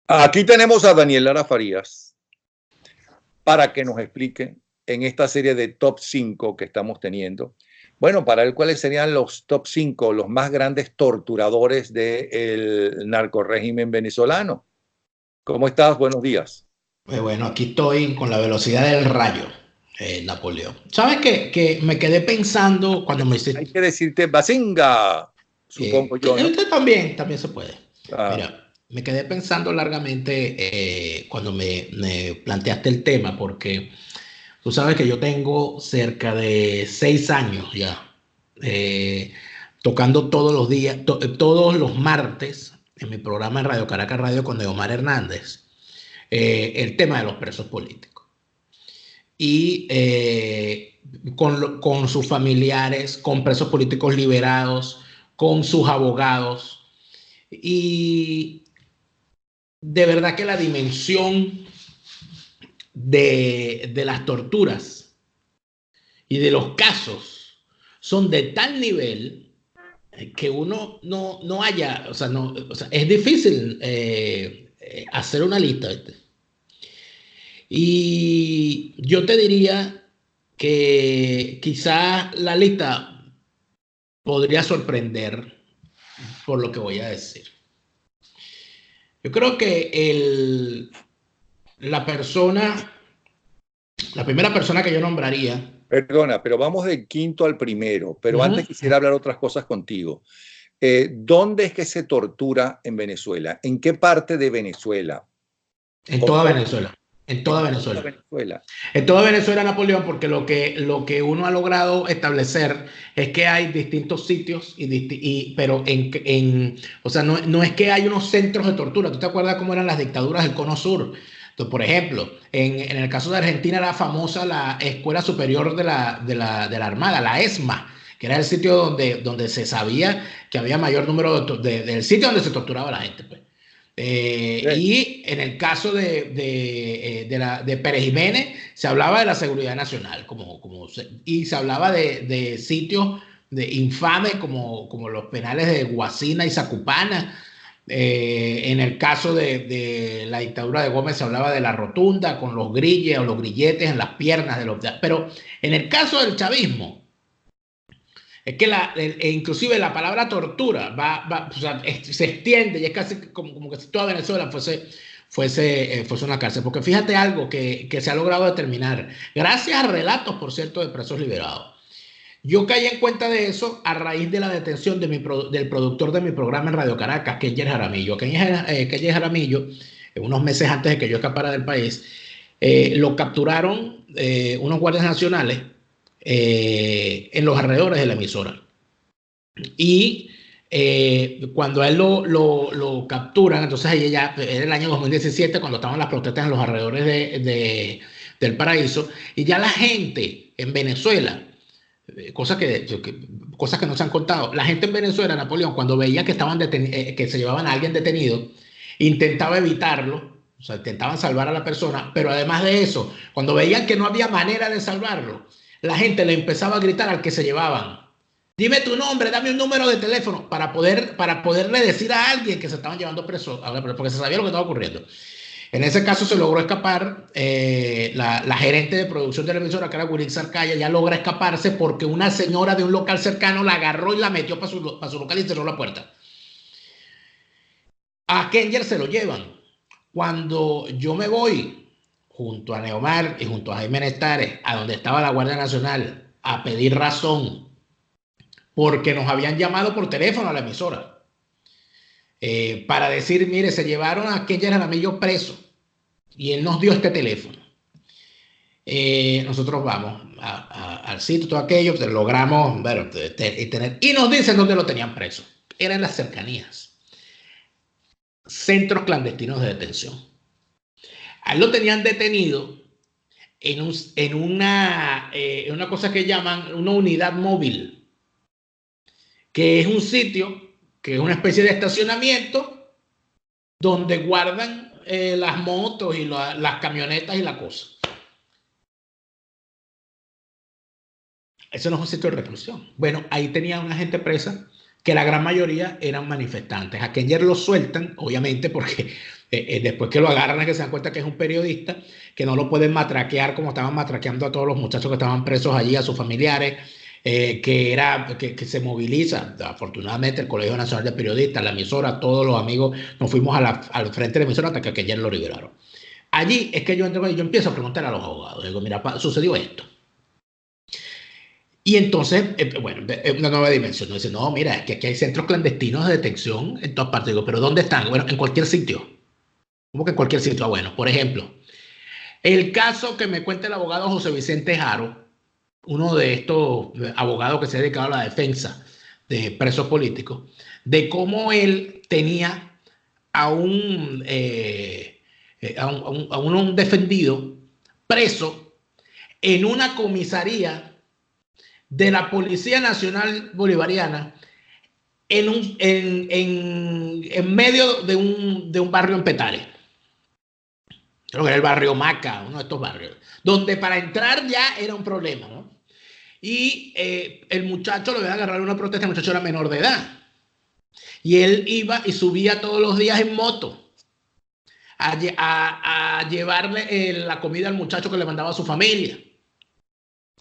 Aquí tenemos a Daniel Lara Farías para que nos explique en esta serie de top 5 que estamos teniendo. Bueno, para él, ¿cuáles serían los top 5, los más grandes torturadores del narcorrégimen venezolano? ¿Cómo estás? Buenos días. Bueno, aquí estoy con la velocidad del rayo, Napoleón. ¿Sabes qué? Que me quedé pensando cuando me Hay hiciste. que decirte Bazinga, supongo yo, ¿no? Usted también se puede. Ah, Mira, me quedé pensando largamente cuando me planteaste el tema, porque tú sabes que yo tengo cerca de 6 años ya tocando todos los días, todos los martes en mi programa en Radio Caracas Radio con Omar Hernández, el tema de los presos políticos. Y con sus familiares, con presos políticos liberados, con sus abogados. Y de verdad que la dimensión de las torturas y de los casos son de tal nivel que uno no haya, o sea, es difícil hacer una lista, ¿viste? Y yo te diría que quizás la lista podría sorprender por lo que voy a decir. Yo creo que la persona, la primera persona que yo nombraría. perdona, pero vamos del quinto al primero. Pero antes Uh-huh. quisiera hablar otras cosas contigo. ¿Dónde es que se tortura en Venezuela? ¿En qué parte de Venezuela? En ¿O toda solo Venezuela. En toda en toda Venezuela. Venezuela? En toda Venezuela, Napoleón, porque lo que uno ha logrado establecer es que hay distintos sitios, pero o sea, no es que hay unos centros de tortura. ¿Tú te acuerdas cómo eran las dictaduras del Cono Sur? Entonces, por ejemplo, en el caso de Argentina era famosa la Escuela Superior de la Armada, la ESMA, que era el sitio donde se sabía que había mayor número del sitio donde se torturaba a la gente, pues. Sí. Y en el caso de Pérez Jiménez, se hablaba de la seguridad nacional, y se hablaba de sitios infames como los penales de Guasina y Zacupana. En el caso de la dictadura de Gómez se hablaba de la rotunda con los grilles o los grilletes en las piernas de los. Pero en el caso del chavismo, es que inclusive la palabra tortura o sea, se extiende y es casi como que si toda Venezuela fuese una cárcel. Porque fíjate algo que se ha logrado determinar, gracias a relatos, por cierto, de presos liberados. Yo caí en cuenta de eso a raíz de la detención del productor de mi programa en Radio Caracas, Kenyer Jaramillo. Kenyer Jaramillo, unos meses antes de que yo escapara del país, lo capturaron unos guardias nacionales en los alrededores de la emisora. Y cuando a él lo capturan, entonces ahí ya era el año 2017, cuando estaban las protestas en los alrededores del Paraíso, y ya la gente en Venezuela, cosas que no se han contado, la gente en Venezuela, Napoleón, cuando veía que se llevaban a alguien detenido, intentaba evitarlo, o sea, intentaban salvar a la persona, pero además de eso, cuando veían que no había manera de salvarlo, la gente le empezaba a gritar al que se llevaban: dime tu nombre, dame un número de teléfono para poderle decir a alguien que se estaban llevando preso, porque se sabía lo que estaba ocurriendo. En ese caso se logró escapar. La gerente de producción de la emisora, que era Wirik Sarkaya, ya logra escaparse porque una señora de un local cercano la agarró y la metió para su local y cerró la puerta. A Kenyer se lo llevan. Cuando yo me voy junto a Neomar y junto a Jaime Nestares a donde estaba la Guardia Nacional a pedir razón, porque nos habían llamado por teléfono a la emisora para decir: mire, se llevaron a Kenyer Jaramillo preso y él nos dio este teléfono. Nosotros vamos al sitio, todo aquello, pues, logramos bueno, y nos dicen dónde lo tenían preso. Era en las cercanías, centros clandestinos de detención. A él lo tenían detenido en una cosa que llaman una unidad móvil, que es un sitio, que es una especie de estacionamiento donde guardan las motos y las camionetas y la cosa. Eso no es un sitio de reclusión. Bueno, ahí tenía una gente presa que la gran mayoría eran manifestantes. A Kenyer lo sueltan, obviamente, porque Después que lo agarran es que se dan cuenta que es un periodista, que no lo pueden matraquear como estaban matraqueando a todos los muchachos que estaban presos allí, a sus familiares, que se moviliza. Afortunadamente el Colegio Nacional de Periodistas, la emisora, todos los amigos nos fuimos al frente de la emisora hasta que ayer lo liberaron. Allí es que yo empiezo a preguntar a los abogados. Digo, mira, sucedió esto. Y entonces, bueno, una nueva dimensión. Nos dice, no, mira, es que aquí hay centros clandestinos de detención en todas partes. Digo, ¿pero dónde están? Bueno, en cualquier sitio. ¿Cómo que en cualquier sitio? Bueno, por ejemplo, el caso que me cuenta el abogado José Vicente Jaro, uno de estos abogados que se ha dedicado a la defensa de presos políticos, de cómo él tenía a un defendido preso en una comisaría de la Policía Nacional Bolivariana en medio de un barrio en Petare. Creo que era el barrio Maca, uno de estos barrios, donde para entrar ya era un problema, ¿no? Y el muchacho lo iba a agarrar una protesta, el muchacho era menor de edad. Y él iba y subía todos los días en moto a llevarle la comida al muchacho que le mandaba a su familia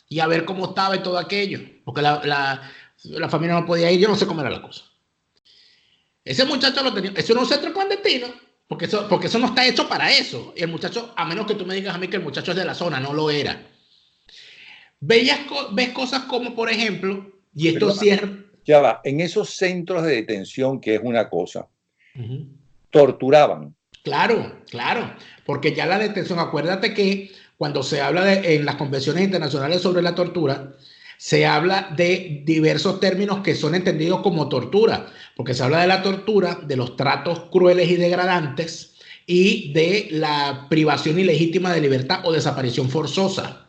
y a ver cómo estaba y todo aquello, porque la familia no podía ir, yo no sé cómo era la cosa. Ese muchacho lo tenía, eso no es un centro clandestino, porque eso no está hecho para eso. Y el muchacho, a menos que tú me digas a mí que el muchacho es de la zona, no lo era. Ves cosas como, por ejemplo, y esto sí es... Ya va, en esos centros de detención, que es una cosa, torturaban. Claro, claro, porque ya la detención, acuérdate que cuando se habla en las convenciones internacionales sobre la tortura, se habla de diversos términos que son entendidos como tortura, porque se habla de la tortura, de los tratos crueles y degradantes y de la privación ilegítima de libertad o desaparición forzosa.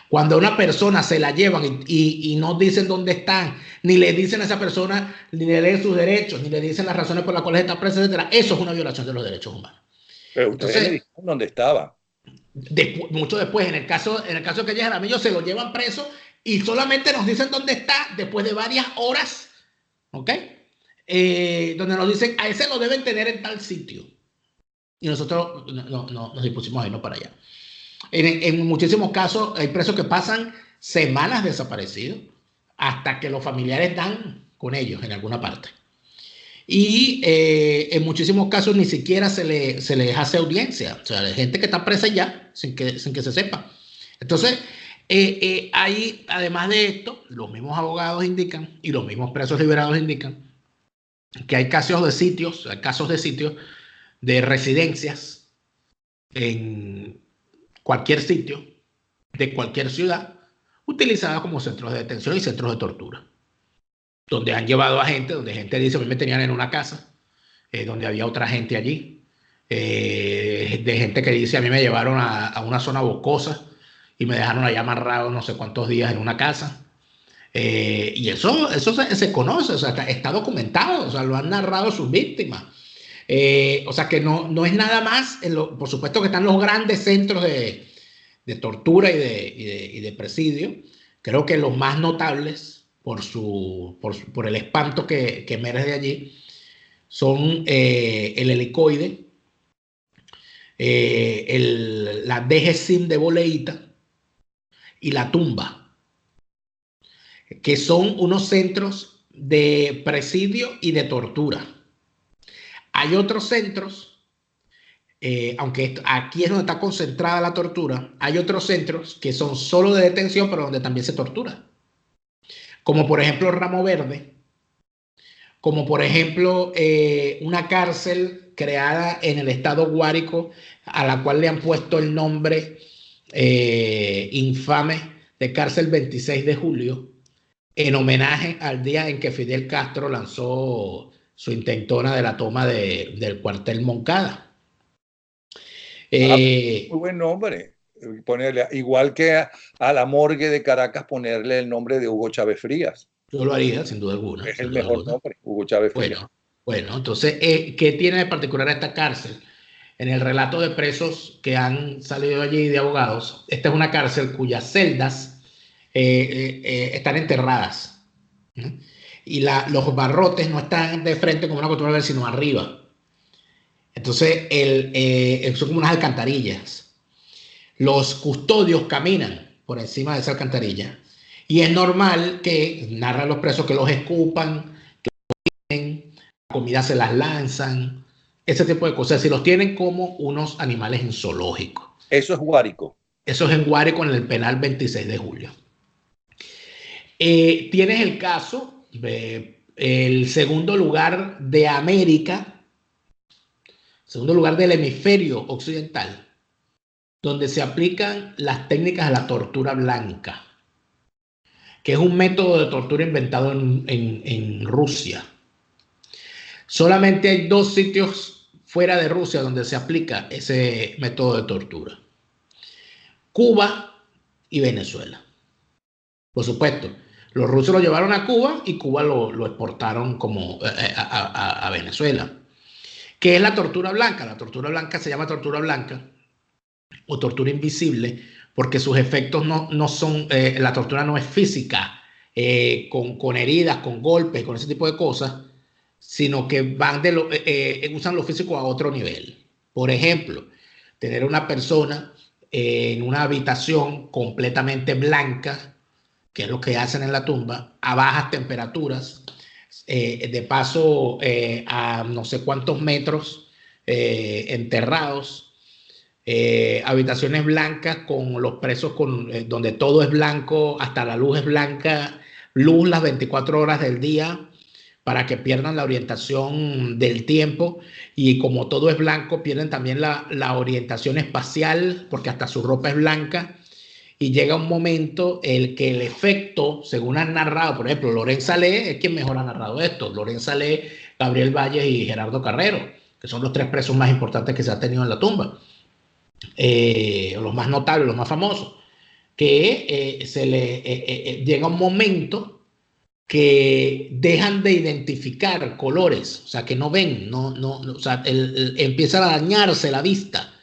Cuando a una persona se la llevan y no dicen dónde están, ni le dicen a esa persona, ni le leen sus derechos, ni le dicen las razones por las cuales está presa, etc., eso es una violación de los derechos humanos. Pero ustedes le dijeron dónde estaba. Mucho después, en el caso de Calle Jaramillo, se lo llevan preso y solamente nos dicen dónde está después de varias horas, ¿ok? Donde nos dicen, a ese lo deben tener en tal sitio. Y nosotros nos dispusimos a irnos para allá. En muchísimos casos hay presos que pasan semanas desaparecidos hasta que los familiares dan con ellos en alguna parte. Y en muchísimos casos ni siquiera se les hace audiencia. O sea, hay gente que está presa ya sin que se sepa. Entonces, ahí, además de esto, los mismos abogados indican y los mismos presos liberados indican que hay casos de sitios de residencias en cualquier sitio de cualquier ciudad utilizadas como centros de detención y centros de tortura, donde han llevado a gente, donde gente dice, a mí me tenían en una casa, donde había otra gente allí, de gente que dice, a mí me llevaron a una zona boscosa y me dejaron allá amarrado no sé cuántos días en una casa. Y eso se conoce, o sea, está documentado, o sea, lo han narrado sus víctimas. O sea, que no es nada más, por supuesto que están los grandes centros de tortura y de presidio. Creo que los más notables por el espanto que emerge de allí son el Helicoide, la DGCIM de Boleíta y la Tumba, que son unos centros de presidio y de tortura. Hay otros centros, aunque aquí es donde está concentrada la tortura, hay otros centros que son solo de detención, pero donde también se tortura. Como por ejemplo Ramo Verde, como por ejemplo una cárcel creada en el estado Guárico, a la cual le han puesto el nombre infame de Cárcel 26 de Julio, en homenaje al día en que Fidel Castro lanzó su intentona de la toma del cuartel Moncada. Muy buen nombre. Ponerle, igual que a la morgue de Caracas, ponerle el nombre de Hugo Chávez Frías. Yo lo haría, sin duda alguna. Es el mejor nombre, Hugo Chávez Frías. Bueno, entonces, ¿qué tiene de particular esta cárcel? En el relato de presos que han salido allí, de abogados, esta es una cárcel cuyas celdas están enterradas, ¿no? Y los barrotes no están de frente como una costumbre ver, sino arriba. Entonces, son como unas alcantarillas. Los custodios caminan por encima de esa alcantarilla. Y es normal que narran los presos que los escupan, que la comida se las lanzan, ese tipo de cosas. Si los tienen como unos animales en zoológico. Eso es Guárico. Eso es en Guárico, en el penal 26 de julio. Tienes el caso de el segundo lugar de América, segundo lugar del hemisferio occidental, donde se aplican las técnicas de la tortura blanca, que es un método de tortura inventado en Rusia. Solamente hay 2 sitios fuera de Rusia donde se aplica ese método de tortura: Cuba y Venezuela. Por supuesto, los rusos lo llevaron a Cuba y Cuba lo exportaron como a Venezuela. ¿Qué es la tortura blanca? La tortura blanca se llama tortura blanca o tortura invisible porque sus efectos no son, la tortura no es física, con heridas, con golpes, con ese tipo de cosas, sino que van usan lo físico a otro nivel. Por ejemplo, tener una persona en una habitación completamente blanca, que es lo que hacen en la tumba, a bajas temperaturas, de paso a no sé cuántos metros, enterrados, habitaciones blancas con los presos, donde todo es blanco, hasta la luz es blanca, luz las 24 horas del día, para que pierdan la orientación del tiempo, y como todo es blanco pierden también la orientación espacial porque hasta su ropa es blanca. Y llega un momento en que el efecto, según han narrado, por ejemplo, Lorenz Salé es quien mejor ha narrado esto, Lorenz Salé, Gabriel Valles y Gerardo Carrero, que son los 3 presos más importantes que se ha tenido en la tumba, los más notables, los más famosos, que llega un momento que dejan de identificar colores, o sea, que no ven, o sea, empieza a dañarse la vista,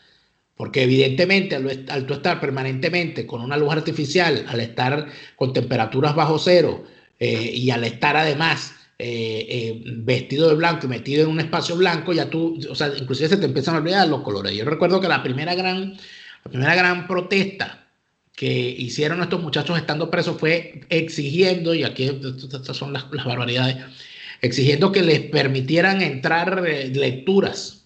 porque evidentemente al tú estar permanentemente con una luz artificial, al estar con temperaturas bajo cero, y al estar además vestido de blanco y metido en un espacio blanco, ya tú, o sea, inclusive se te empiezan a olvidar los colores. Yo recuerdo que la primera gran protesta que hicieron estos muchachos estando presos fue exigiendo, y aquí estas son las barbaridades, exigiendo que les permitieran entrar lecturas,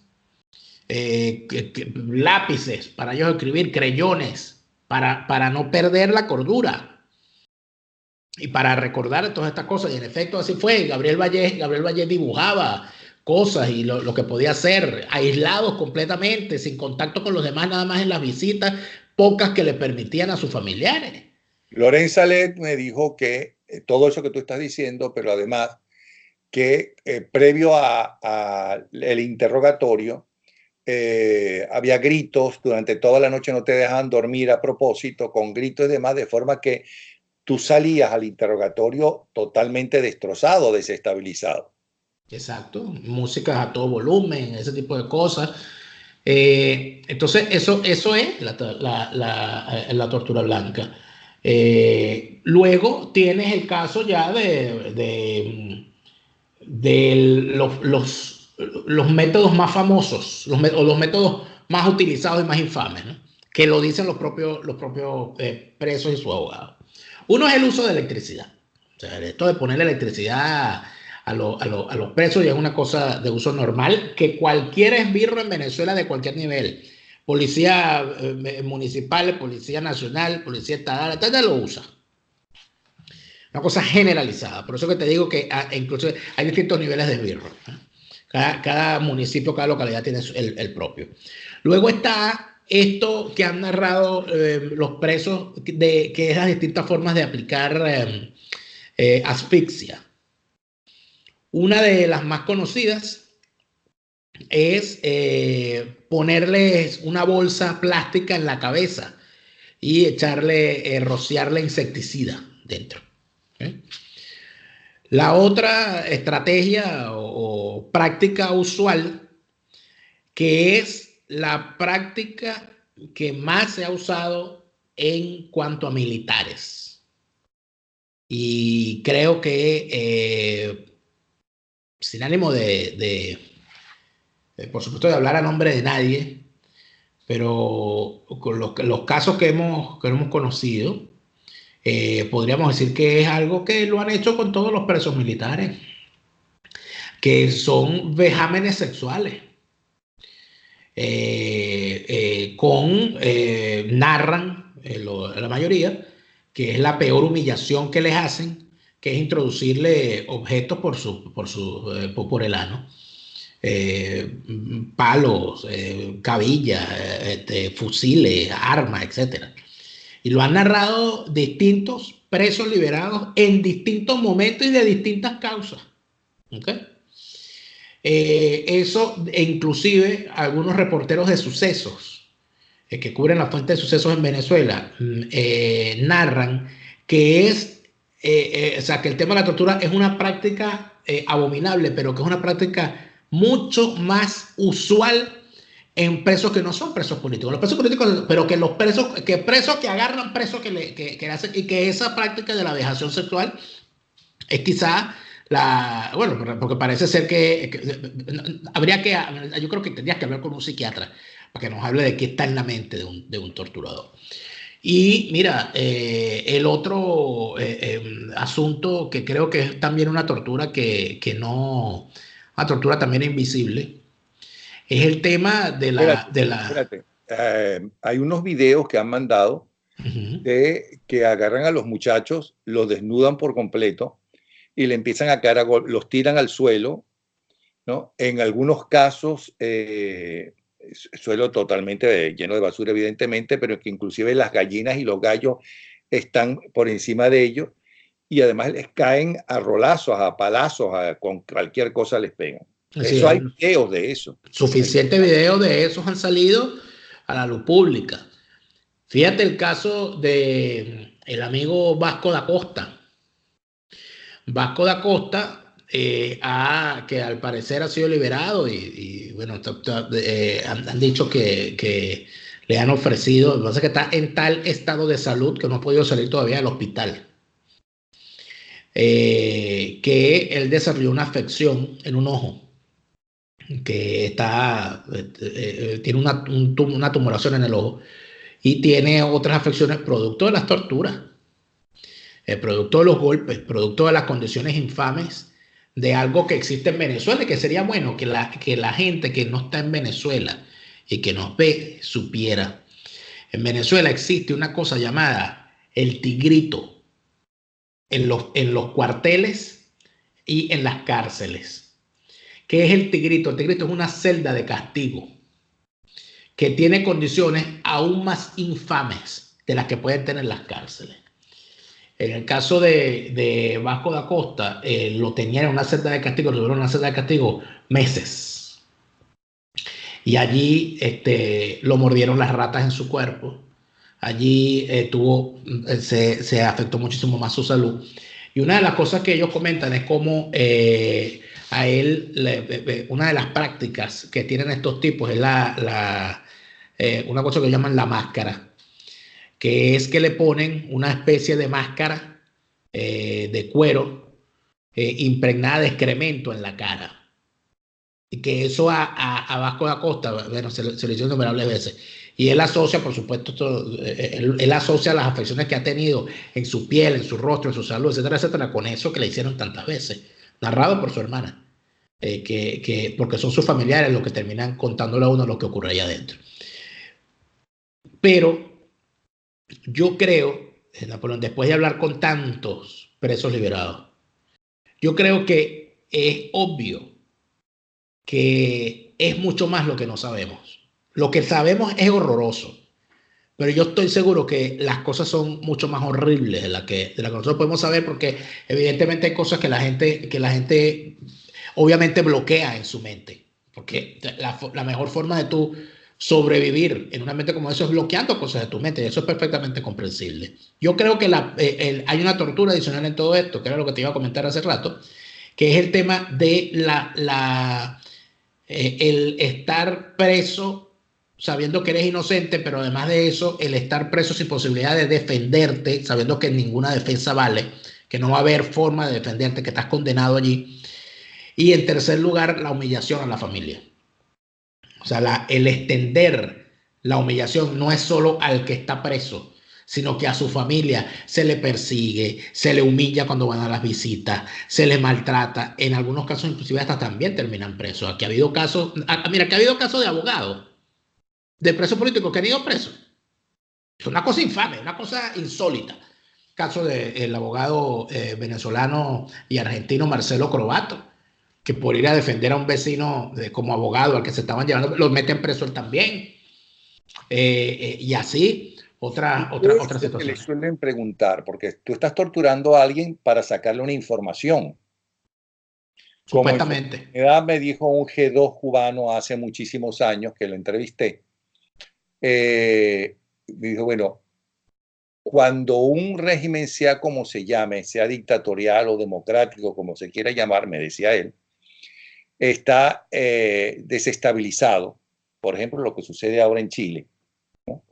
lápices para ellos escribir, creyones, para no perder la cordura y para recordar todas estas cosas. Y en efecto así fue. Gabriel Valle dibujaba cosas y lo que podía hacer, aislados completamente, sin contacto con los demás, nada más en las visitas pocas que le permitían a sus familiares. Lorenz Salé me dijo que todo eso que tú estás diciendo, pero además que previo a el interrogatorio había gritos durante toda la noche, no te dejaban dormir a propósito, con gritos y demás, de forma que tú salías al interrogatorio totalmente destrozado, desestabilizado. Exacto, músicas a todo volumen, ese tipo de cosas. Entonces, eso es la tortura blanca. Luego tienes el caso ya de los métodos más famosos, o los métodos más utilizados y más infames, ¿no? Que lo dicen los propios presos y sus abogados. Uno es el uso de electricidad. O sea, esto de poner electricidad a los presos ya es una cosa de uso normal, que cualquier esbirro en Venezuela de cualquier nivel, policía municipal, policía nacional, policía estatal, lo usa. Una cosa generalizada. Por eso que te digo que incluso hay distintos niveles de esbirro, ¿eh? Cada municipio, cada localidad tiene el propio. Luego está esto que han narrado los presos, que es las distintas formas de aplicar asfixia. Una de las más conocidas es ponerles una bolsa plástica en la cabeza y rociarle insecticida dentro. ¿Okay? La otra estrategia o práctica usual, que es la práctica que más se ha usado en cuanto a militares. Y creo que sin ánimo de por supuesto de hablar a nombre de nadie, pero con los casos que hemos conocido, podríamos decir que es algo que lo han hecho con todos los presos militares, que son vejámenes sexuales. Narran, la mayoría, que es la peor humillación que les hacen, que es introducirle objetos por el ano. Palos, cabillas, fusiles, armas, etcétera. Y lo han narrado distintos presos liberados en distintos momentos y de distintas causas. ¿Okay? Eso, e inclusive algunos reporteros de sucesos que cubren la fuente de sucesos en Venezuela narran que o sea, que el tema de la tortura es una práctica abominable, pero que es una práctica mucho más usual en presos que no son presos políticos. Los presos políticos, pero que los presos que agarran presos que hacen, y que esa práctica de la vejación sexual es quizá bueno, porque parece ser yo creo que tendrías que hablar con un psiquiatra para que nos hable de qué está en la mente de un torturador. Y mira, el otro asunto que creo que es también una tortura una tortura también invisible, es el tema de Espérate. Hay unos videos que han mandado de que agarran a los muchachos, los desnudan por completo y le empiezan a caer los tiran al suelo, ¿no? En algunos casos, suelo totalmente lleno de basura, evidentemente, pero que inclusive las gallinas y los gallos están por encima de ellos y además les caen a rolazos, a palazos, con cualquier cosa les pegan. Sí, Eso hay videos de eso. Suficientes videos de esos han salido a la luz pública. Fíjate el caso de el amigo Vasco da Costa. Vasco da Costa, que al parecer ha sido liberado y bueno, han dicho que le han ofrecido, lo que pasa es que está en tal estado de salud que no ha podido salir todavía del hospital. Que él desarrolló una afección en un ojo, que tiene una tumoración en el ojo y tiene otras afecciones producto de las torturas, producto de los golpes, producto de las condiciones infames de algo que existe en Venezuela y que sería bueno que la gente que no está en Venezuela y que nos ve supiera. En Venezuela existe una cosa llamada el tigrito en los cuarteles y en las cárceles. ¿Qué es el tigrito? El tigrito es una celda de castigo que tiene condiciones aún más infames de las que pueden tener las cárceles. En el caso de Vasco da Costa, lo tenían en una celda de castigo, lo tuvieron en una celda de castigo meses. Y allí lo mordieron las ratas en su cuerpo. Allí se afectó muchísimo más su salud. Y una de las cosas que ellos comentan es cómo a él, una de las prácticas que tienen estos tipos es una cosa que llaman la máscara, que es que le ponen una especie de máscara de cuero impregnada de excremento en la cara. Y que eso a Vasco da Costa, bueno, se lo hizo innumerables veces. Y él asocia, por supuesto, él asocia las afecciones que ha tenido en su piel, en su rostro, en su salud, etcétera, etcétera, con eso que le hicieron tantas veces, narrado por su hermana, porque son sus familiares los que terminan contándole a uno lo que ocurre allá adentro. Pero yo creo, Napoleón, después de hablar con tantos presos liberados, yo creo que es obvio que es mucho más lo que no sabemos. Lo que sabemos es horroroso, pero yo estoy seguro que las cosas son mucho más horribles de la que nosotros podemos saber, porque evidentemente hay cosas que la gente obviamente bloquea en su mente, porque la mejor forma de tú sobrevivir en una mente como eso es bloqueando cosas de tu mente, y eso es perfectamente comprensible. Yo creo que hay una tortura adicional en todo esto, que era lo que te iba a comentar hace rato, que es el tema de el estar preso sabiendo que eres inocente, pero además de eso, el estar preso sin posibilidad de defenderte, sabiendo que ninguna defensa vale, que no va a haber forma de defenderte, que estás condenado allí. Y en tercer lugar, la humillación a la familia. O sea, el extender la humillación no es solo al que está preso, sino que a su familia se le persigue, se le humilla cuando van a las visitas, se le maltrata. En algunos casos, inclusive, hasta también terminan presos. Aquí ha habido casos, mira, que ha habido casos de abogados, de presos políticos que han ido presos. Es una cosa infame, una cosa insólita. Caso del abogado venezolano y argentino Marcelo Crobato, que por ir a defender a un vecino como abogado al que se estaban llevando, los meten preso él también. Y así, otras Es lo que le situaciones. suelen preguntar, porque tú estás torturando a alguien para sacarle una información. Como Supuestamente. enfermedad me dijo un G2 cubano hace muchísimos años que lo entrevisté. Me dijo, bueno, cuando un régimen sea como se llame, sea dictatorial o democrático, como se quiera llamar, me decía él, está desestabilizado. Por ejemplo, lo que sucede ahora en Chile, ¿no?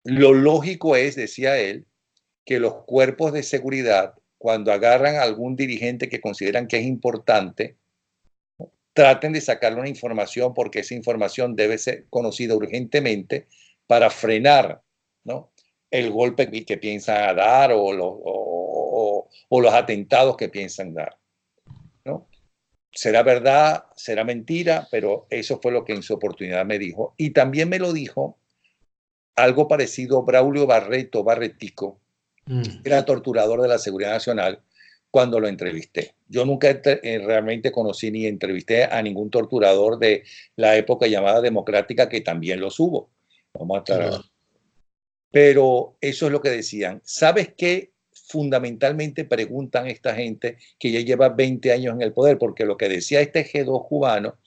Lo lógico es, decía él, que los cuerpos de seguridad, cuando agarran a algún dirigente que consideran que es importante, traten de sacarle una información porque esa información debe ser conocida urgentemente para frenar, ¿no?, el golpe que piensan dar o los atentados que piensan dar, ¿no? Será verdad, será mentira, pero eso fue lo que en su oportunidad me dijo. Y también me lo dijo algo parecido Braulio Barretico, era torturador de la Seguridad Nacional, cuando lo entrevisté. Yo nunca realmente conocí ni entrevisté a ningún torturador de la época llamada democrática, que también los hubo. Vamos a estar. Pero eso es lo que decían. ¿Sabes qué? Fundamentalmente preguntan esta gente que ya lleva 20 años en el poder, porque lo que decía este G2 cubano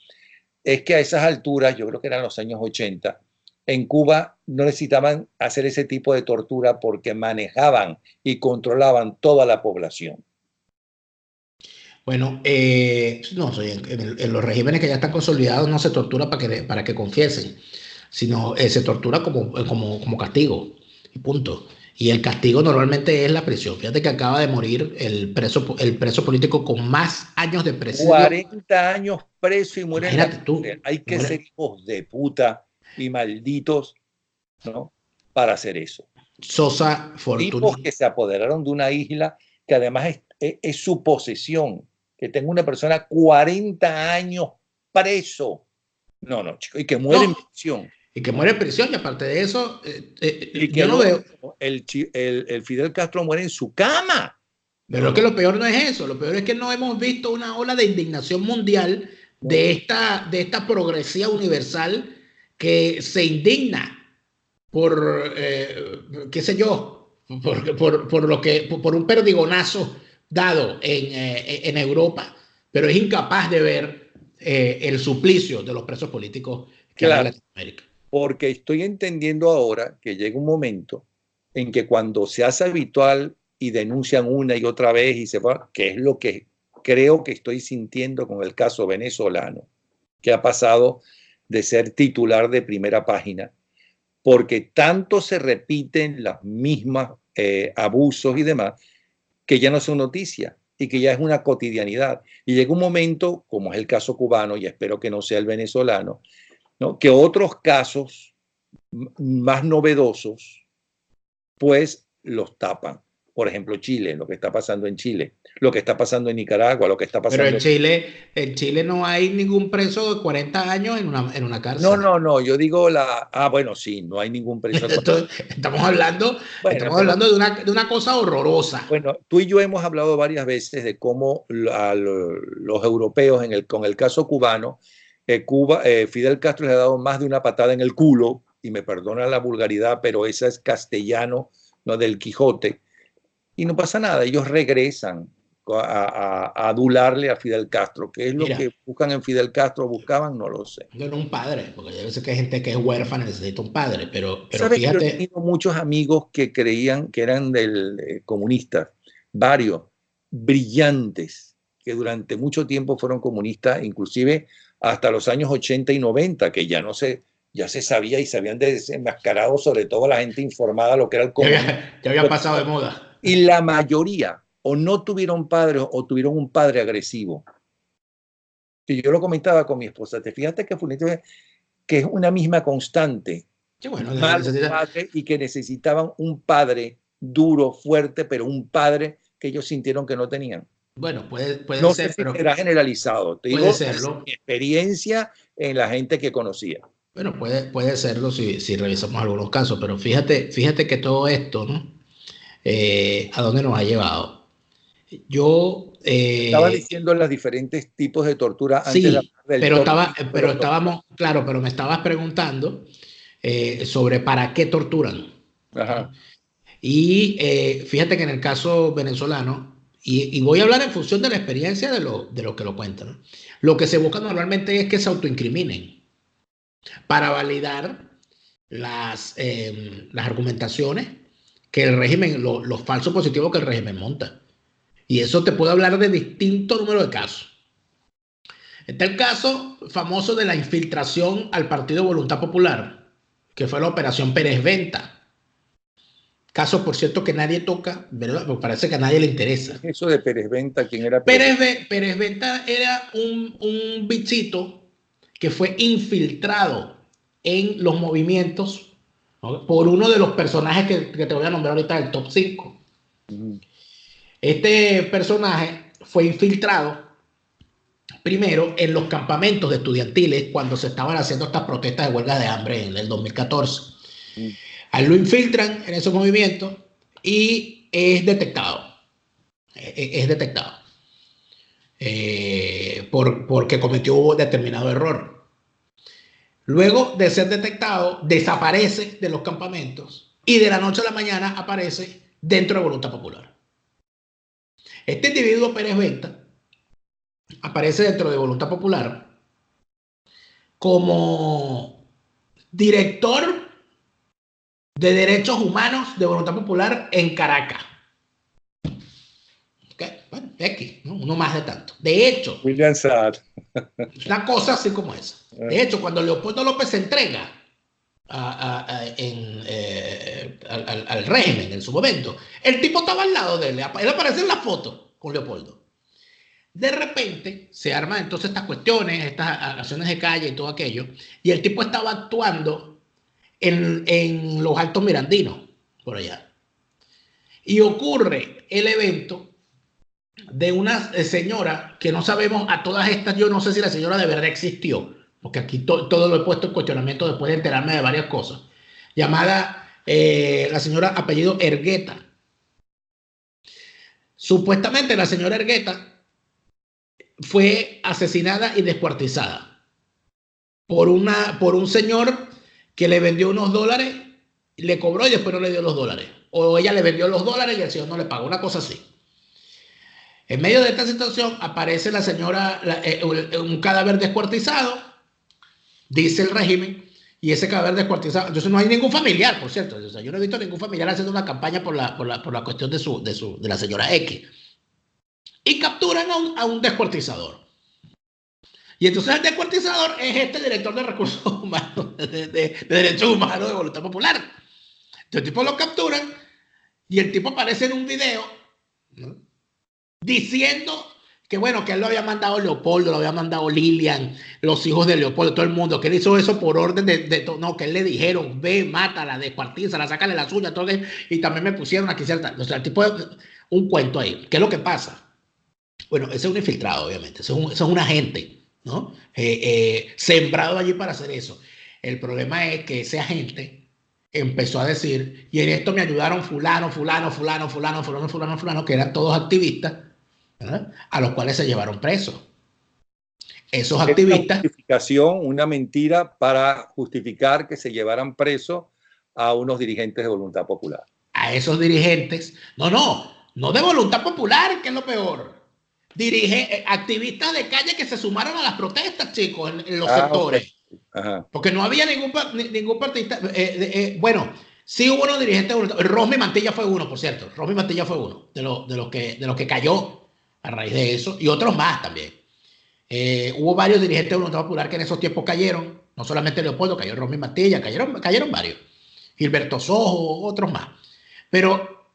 es que a esas alturas, yo creo que eran los años 80, en Cuba no necesitaban hacer ese tipo de tortura porque manejaban y controlaban toda la población. Bueno, no, en los regímenes que ya están consolidados no se tortura para que confiesen, sino se tortura como castigo y punto. Y el castigo normalmente es la prisión. Fíjate que acaba de morir el preso político con más años de presidio. 40 años preso y muere en la Imagínate cárcel. tú, Hay que ser muere. hijos de puta y malditos, ¿no?, para hacer eso. Sosa Fortuny. Tipos que se apoderaron de una isla que además es su posesión. Que tenga una persona 40 años preso. No, no, chico. Y que muere en No, prisión. y que muere en prisión. Y aparte de eso, Y que yo no veo. el Fidel Castro muere en su cama. No, Pero que no, lo peor no es eso, lo peor es que no hemos visto una ola de indignación mundial no, no. de esta progresía universal que se indigna por, qué sé yo, por un perdigonazo dado en Europa, pero es incapaz de ver el suplicio de los presos políticos que hay en Claro, Latinoamérica. porque estoy entendiendo ahora que llega un momento en que cuando se hace habitual y denuncian una y otra vez y se va, que es lo que creo que estoy sintiendo con el caso venezolano, que ha pasado de ser titular de primera página, porque tanto se repiten las mismas abusos y demás, que ya no son noticias y que ya es una cotidianidad. Y llega un momento, como es el caso cubano, y espero que no sea el venezolano, ¿no?, que otros casos más novedosos, pues los tapan. Por ejemplo, Chile, lo que está pasando en Chile, lo que está pasando en Nicaragua, lo que está Pero pasando En Chile no hay ningún preso de 40 años en una No, cárcel. no, no, yo digo bueno, sí, no hay ningún preso. Entonces, Bueno, estamos pero hablando de una cosa horrorosa. bueno, tú y yo hemos hablado varias veces de cómo los europeos, con el caso cubano, Fidel Castro le ha dado más de una patada en el culo, y me perdona la vulgaridad, pero esa es castellano, no del Quijote, y no pasa nada, ellos regresan a adularle a Fidel Castro. ¿Qué es lo Mira, que buscan en Fidel Castro? ¿Buscaban? No lo sé. no era un padre, porque debe ser que hay gente que es huérfana y necesita un padre, pero Sabes que yo he fíjate, tenido muchos amigos que creían que eran comunistas, varios, brillantes, que durante mucho tiempo fueron comunistas, inclusive hasta los años 80 y 90, que ya se sabía y se habían desenmascarado, sobre todo la gente informada, lo que era el comunismo. ya había pasado de moda. Y la mayoría o no tuvieron padres o tuvieron un padre agresivo. que yo lo comentaba con mi esposa, te fíjate que que es una misma constante, Qué bueno, malos padres y que necesitaban un padre duro, fuerte, pero un padre que ellos sintieron que no tenían. bueno, puede No sé ser, si pero será generalizado, te puede digo serlo. mi experiencia en la gente que conocía. Bueno, puede serlo si revisamos algunos casos, pero fíjate que todo esto, ¿no? ¿A dónde nos ha llevado? Yo, Estabas diciendo los diferentes tipos de tortura antes de sí, hablar del top 5 de pero los estábamos, claro, pero me estabas preguntando sobre para qué torturan. Ajá. Y fíjate que en el caso venezolano, y voy a hablar en función de la experiencia de lo que lo cuentan, ¿no? Lo que se busca normalmente es que se autoincriminen para validar las argumentaciones que el régimen, los falsos positivos que el régimen monta. Y eso te puedo hablar de distinto número de casos. Está el caso famoso de la infiltración al Partido Voluntad Popular, que fue la Operación Pérez Venta. Caso, por cierto, que nadie toca, ¿verdad? Porque parece que a nadie le interesa. Eso de Pérez Venta, ¿quién era Pérez Venta? Pérez Venta era un bichito que fue infiltrado en los movimientos, ¿no? Por uno de los personajes que te voy a nombrar ahorita del top 5. Este personaje fue infiltrado primero en los campamentos de estudiantiles cuando se estaban haciendo estas protestas de huelga de hambre en el 2014. A él lo infiltran en esos movimientos y es detectado. Es detectado. Porque cometió determinado error. Luego de ser detectado, desaparece de los campamentos y de la noche a la mañana aparece dentro de Voluntad Popular. Este individuo, Pérez Venta, aparece dentro de Voluntad Popular como director de Derechos Humanos de Voluntad Popular en Caracas. Okay. Bueno, X, ¿no? Uno más de tanto. De hecho, William Saad. una cosa así como esa. De hecho, cuando Leopoldo López se entrega al régimen en su momento, el tipo estaba al lado de él. Él aparece en la foto con Leopoldo. De repente se arman entonces estas cuestiones, estas acciones de calle y todo aquello, y el tipo estaba actuando en los Altos Mirandinos, por allá. Y ocurre el evento de una señora que no sabemos a todas estas, yo no sé si la señora de verdad existió, porque aquí todo lo he puesto en cuestionamiento después de enterarme de varias cosas, llamada la señora apellido Ergueta. Supuestamente la señora Ergueta fue asesinada y descuartizada por un señor que le vendió unos dólares, le cobró y después no le dio los dólares. O ella le vendió los dólares y el señor no le pagó, una cosa así. En medio de esta situación aparece la señora, un cadáver descuartizado, dice el régimen, y ese cadáver descuartizado, entonces no hay ningún familiar, por cierto, o sea, yo no he visto ningún familiar haciendo una campaña por la cuestión de la señora X. Y capturan a un descuartizador. Y entonces el descuartizador es este director de recursos humanos, de derechos humanos de Voluntad Popular. Entonces el tipo lo capturan y el tipo aparece en un video, ¿no?, diciendo que bueno, que él lo había mandado Leopoldo, lo había mandado Lilian, los hijos de Leopoldo, todo el mundo, que él hizo eso por orden no, que él le dijeron, ve, mátala, descuartízala, sácale las uñas, todo eso, y también me pusieron aquí cierta, o sea, el tipo, un cuento ahí. ¿Qué es lo que pasa? Bueno, ese es un infiltrado, obviamente, eso es un agente, ¿no? Sembrado allí para hacer eso. El problema es que ese agente empezó a decir, y en esto me ayudaron fulano, que eran todos activistas, ¿verdad?, a los cuales se llevaron presos. Esos Es una activistas, justificación, una mentira para justificar que se llevaran presos a unos dirigentes de Voluntad Popular. a esos dirigentes, no de Voluntad Popular, que es lo peor. Activistas de calle que se sumaron a las protestas, chicos, en los sectores. Okay. Ajá. Porque no había ningún partidista. Bueno, sí hubo unos dirigentes de Voluntad. Rosmi Mantilla fue uno, por cierto. Rosmi Mantilla fue uno de los que cayó a raíz de eso, y otros más también. Hubo varios dirigentes de Voluntad Popular que en esos tiempos cayeron. No solamente Leopoldo, cayó Rosmi Mantilla, cayeron varios. Gilberto Sojo, otros más. Pero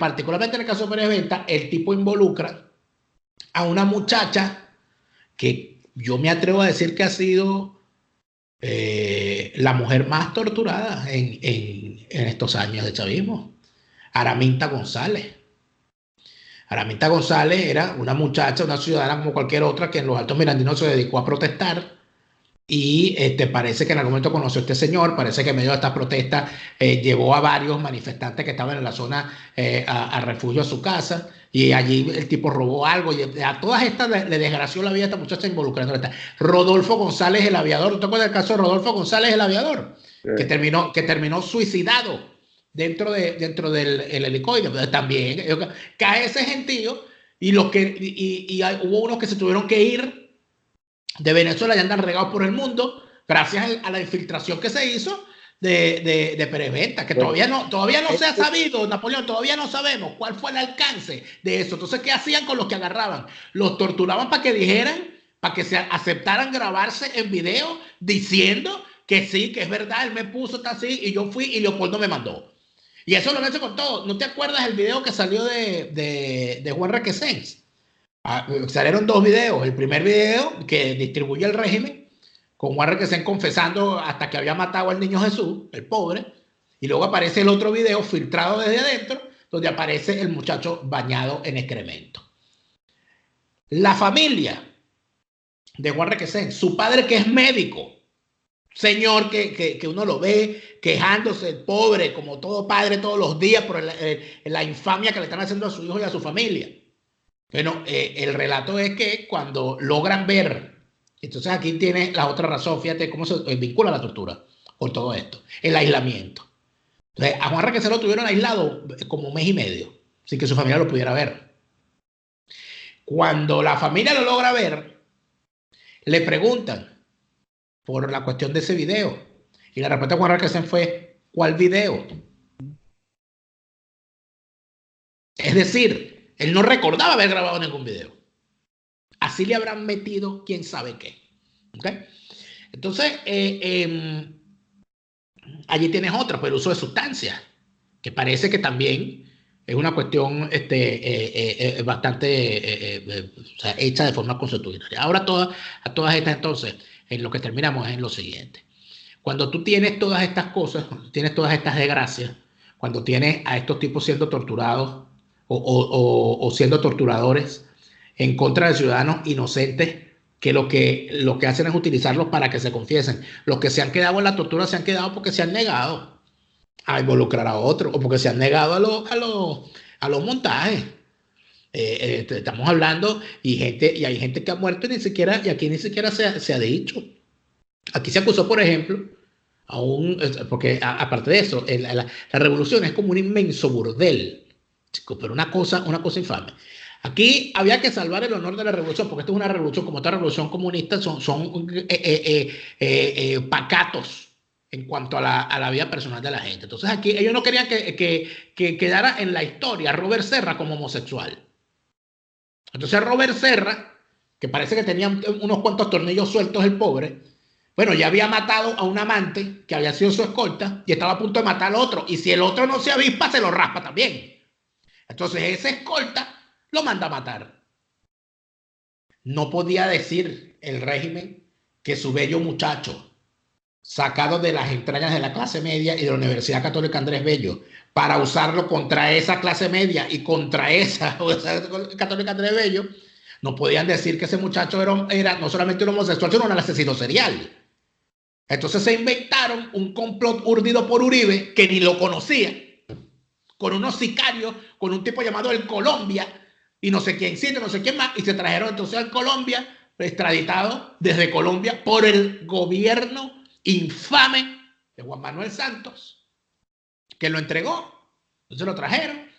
particularmente en el caso de Pérez Venta, el tipo involucra a una muchacha que yo me atrevo a decir que ha sido la mujer más torturada en estos años de chavismo. Araminta González. Araminta González era una muchacha, una ciudadana como cualquier otra que en los Altos Mirandinos se dedicó a protestar y parece que en algún momento conoció a este señor, parece que en medio de estas protestas llevó a varios manifestantes que estaban en la zona a refugio a su casa y allí el tipo robó algo y a todas estas le desgració la vida a esta muchacha involucrándola. Rodolfo González el aviador, ¿te acuerdas del caso de Rodolfo González el aviador? Sí. Que terminó suicidado dentro del helicoide. También cae ese gentío y hubo unos que se tuvieron que ir de Venezuela y andan regados por el mundo gracias a la infiltración que se hizo de Pereventa, que todavía no se ha sabido, Napoleón, todavía no sabemos cuál fue el alcance de eso. Entonces, ¿qué hacían con los que agarraban? Los torturaban para que dijeran, para que se aceptaran grabarse en video diciendo que sí, que es verdad, él me puso, está así, y yo fui y Leopoldo me mandó. Y eso lo han hecho con todo. ¿No te acuerdas el video que salió de Juan Requesens? Salieron dos videos. El primer video que distribuye el régimen con Juan Requesens confesando hasta que había matado al niño Jesús, el pobre, y luego aparece el otro video filtrado desde adentro donde aparece el muchacho bañado en excremento. La familia de Juan Requesens, su padre que es médico, señor que uno lo ve quejándose, el pobre, como todo padre todos los días por la infamia que le están haciendo a su hijo y a su familia. Bueno, el relato es que cuando logran ver, entonces aquí tiene la otra razón, fíjate cómo se vincula la tortura con todo esto, el aislamiento. Entonces, a Juan Requesens lo tuvieron aislado como un mes y medio, sin que su familia lo pudiera ver. Cuando la familia lo logra ver, le preguntan por la cuestión de ese video. Y la respuesta de Juan Requesens fue, ¿cuál video? Es decir, él no recordaba haber grabado ningún video. Así le habrán metido quién sabe qué. ¿Okay? Entonces, allí tienes otra, por el uso de sustancias, que parece que también es una cuestión bastante o sea, hecha de forma consuetudinaria. Ahora a todas estas entonces, en lo que terminamos es en lo siguiente. Cuando tú tienes todas estas cosas, tienes todas estas desgracias, cuando tienes a estos tipos siendo torturados o siendo torturadores en contra de ciudadanos inocentes que lo que hacen es utilizarlos para que se confiesen. Los que se han quedado en la tortura se han quedado porque se han negado a involucrar a otros o porque se han negado a los montajes. Estamos hablando y hay gente que ha muerto y aquí ni siquiera se ha dicho. Aquí se acusó, por ejemplo, porque aparte de eso, la revolución es como un inmenso burdel, chicos, pero una cosa infame. Aquí había que salvar el honor de la revolución, porque esto es una revolución, como otra revolución comunista, son pacatos en cuanto a la vida personal de la gente. Entonces aquí ellos no querían que quedara en la historia Robert Serra como homosexual. Entonces Robert Serra, que parece que tenía unos cuantos tornillos sueltos el pobre, bueno, ya había matado a un amante que había sido su escolta y estaba a punto de matar al otro. Y si el otro no se avispa, se lo raspa también. Entonces ese escolta lo manda a matar. No podía decir el régimen que su bello muchacho, sacado de las entrañas de la clase media y de la Universidad Católica Andrés Bello, para usarlo contra esa clase media y contra esa Católica Andrés Bello, no podían decir que ese muchacho era no solamente un homosexual, sino un asesino serial. Entonces se inventaron un complot urdido por Uribe, que ni lo conocía, con unos sicarios, con un tipo llamado el Colombia, y no sé quién sí, no sé quién más, y se trajeron entonces al Colombia, extraditado desde Colombia por el gobierno infame de Juan Manuel Santos, que lo entregó. Entonces lo trajeron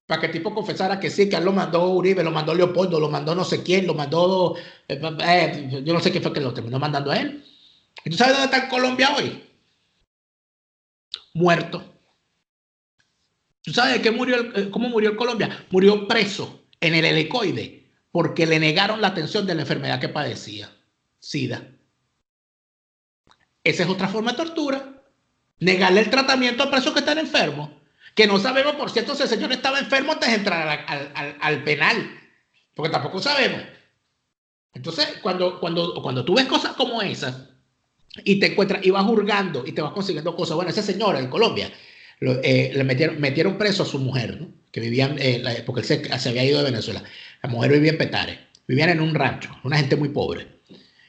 para que el tipo confesara que sí, que él lo mandó Uribe, lo mandó Leopoldo, lo mandó no sé quién, lo mandó, yo no sé quién fue que lo terminó mandando a él. ¿Y tú sabes dónde está en Colombia hoy? Muerto. ¿Tú sabes cómo murió en Colombia? Murió preso en el helicoide porque le negaron la atención de la enfermedad que padecía, SIDA. Esa es otra forma de tortura. Negarle el tratamiento a presos que están enfermos. Que no sabemos, por cierto, si el señor estaba enfermo antes de entrar al penal. Porque tampoco sabemos. Entonces, cuando tú ves cosas como esas y te encuentras y vas hurgando y te vas consiguiendo cosas, bueno, esa señora en Colombia le metieron preso a su mujer, ¿no? Que vivían, porque él se había ido de Venezuela. La mujer vivía en Petare, vivían en un rancho, una gente muy pobre.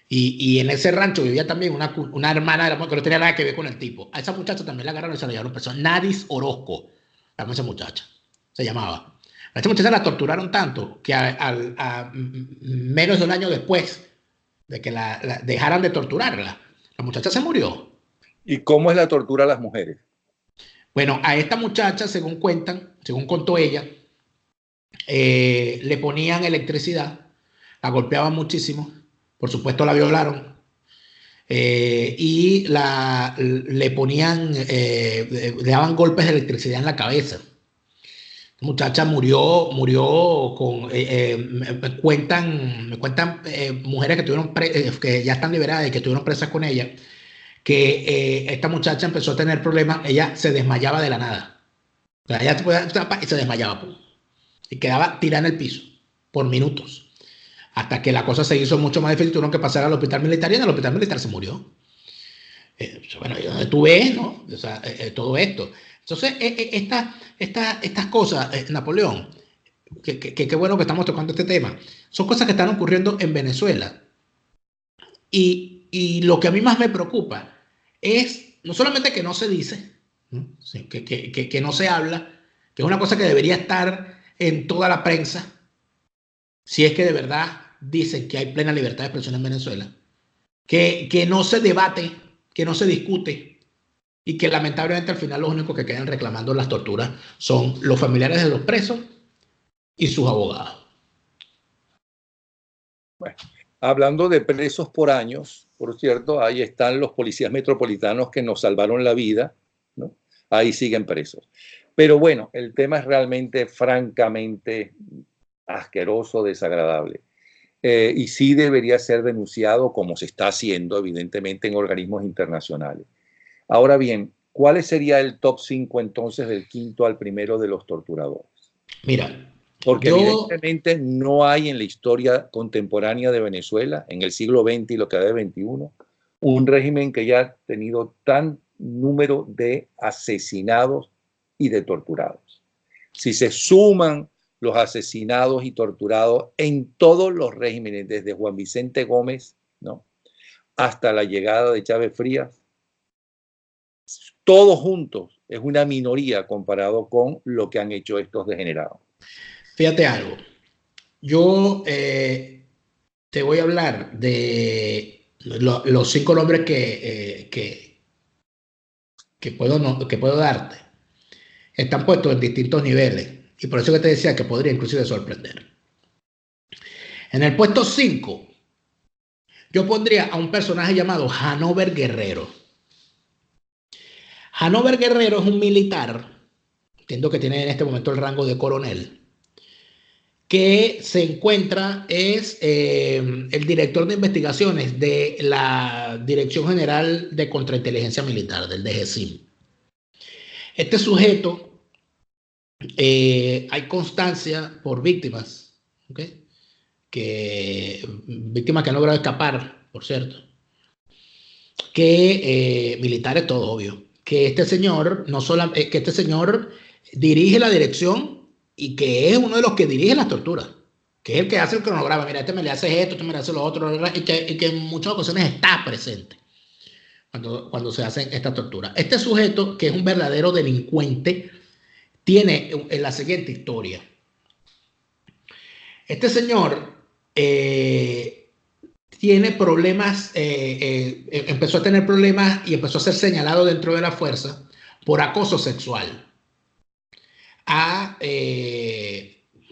Y en ese rancho vivía también una hermana de la mujer que no tenía nada que ver con el tipo. A esa muchacha también la agarraron y se la llevaron preso. Nadis Orozco, esa muchacha, se llamaba. A esta muchacha la torturaron tanto que a menos de un año después de que la dejaran de torturarla, la muchacha se murió. ¿Y cómo es la tortura a las mujeres? Bueno, a esta muchacha, según cuentan, según contó ella, le ponían electricidad, la golpeaban muchísimo, por supuesto la violaron, y le ponían, le daban golpes de electricidad en la cabeza. La muchacha murió con, me cuentan mujeres que ya están liberadas y que estuvieron presas con ella, que esta muchacha empezó a tener problemas, ella se desmayaba de la nada. O sea, ella y se desmayaba, pum, y quedaba tirada en el piso por minutos. Hasta que la cosa se hizo mucho más difícil, tuvieron que pasar al hospital militar y en el hospital militar se murió. Bueno, y donde tú ves, ¿no? O sea, todo esto. Entonces, estas cosas, Napoleón, qué bueno que estamos tocando este tema, son cosas que están ocurriendo en Venezuela. Y lo que a mí más me preocupa es no solamente que no se dice, ¿no? Sí, que no se habla, que es una cosa que debería estar en toda la prensa, si es que de verdad dicen que hay plena libertad de expresión en Venezuela, que no se debate, que no se discute y que lamentablemente al final los únicos que quedan reclamando las torturas son los familiares de los presos y sus abogados. Bueno, hablando de presos por años, por cierto, ahí están los policías metropolitanos que nos salvaron la vida, ¿no? Ahí siguen presos. Pero bueno, el tema es realmente, francamente, asqueroso, desagradable. Y sí debería ser denunciado como se está haciendo, evidentemente, en organismos internacionales. Ahora bien, ¿cuál sería el top 5 entonces del quinto al primero de los torturadores? Mira, Porque yo, evidentemente no hay en la historia contemporánea de Venezuela, en el siglo XX y lo que va de XXI, un régimen que haya tenido tan número de asesinados y de torturados. Si se suman los asesinados y torturados en todos los regímenes, desde Juan Vicente Gómez, ¿no?, hasta la llegada de Chávez Frías, todos juntos es una minoría comparado con lo que han hecho estos degenerados. fíjate algo, yo te voy a hablar de los 5 nombres que puedo darte. Están puestos en distintos niveles y por eso que te decía que podría inclusive sorprender. En el puesto 5, yo pondría a un personaje llamado Hanover Guerrero. Hanover Guerrero es un militar, entiendo que tiene en este momento el rango de coronel, que se encuentra, es el director de investigaciones de la Dirección General de Contrainteligencia Militar, del DGCIM. Este sujeto, hay constancia por víctimas, ¿okay? Víctimas que han logrado escapar, por cierto, que militares, todo obvio, que este señor, no solo, que este señor dirige la dirección y que es uno de los que dirige las torturas, que es el que hace el cronograma. Mira, este me le hace esto, este me le hace lo otro, y que en muchas ocasiones está presente cuando se hacen estas torturas. Este sujeto, que es un verdadero delincuente, tiene la siguiente historia. Este señor tiene problemas, empezó a tener problemas y empezó a ser señalado dentro de la fuerza por acoso sexual a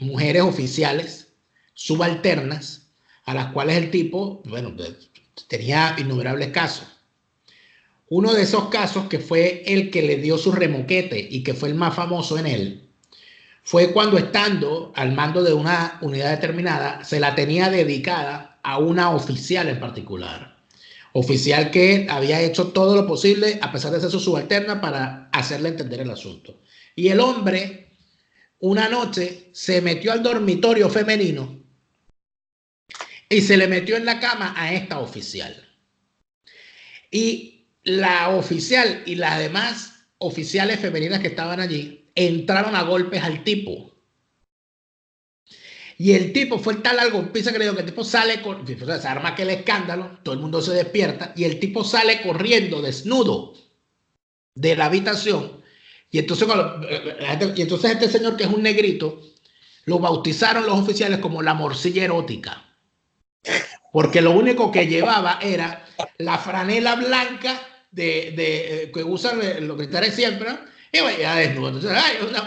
mujeres oficiales subalternas, a las cuales el tipo, bueno, tenía innumerables casos. Uno de esos casos, que fue el que le dio su remoquete y que fue el más famoso en él, fue cuando, estando al mando de una unidad determinada, se la tenía dedicada a una oficial en particular. Oficial que había hecho todo lo posible, a pesar de ser su subalterna, para hacerle entender el asunto. Y el hombre, una noche, se metió al dormitorio femenino y se le metió en la cama a esta oficial. Y la oficial y las demás oficiales femeninas que estaban allí entraron a golpes al tipo. Y el tipo fue tal al golpiza que le digo que el tipo sale, se arma aquel escándalo, todo el mundo se despierta y el tipo sale corriendo desnudo de la habitación. Y entonces este señor, que es un negrito, lo bautizaron los oficiales como la morcilla erótica. Porque lo único que llevaba era la franela blanca que usan los militares siempre, ¿no? Y vaya desnudo. Entonces,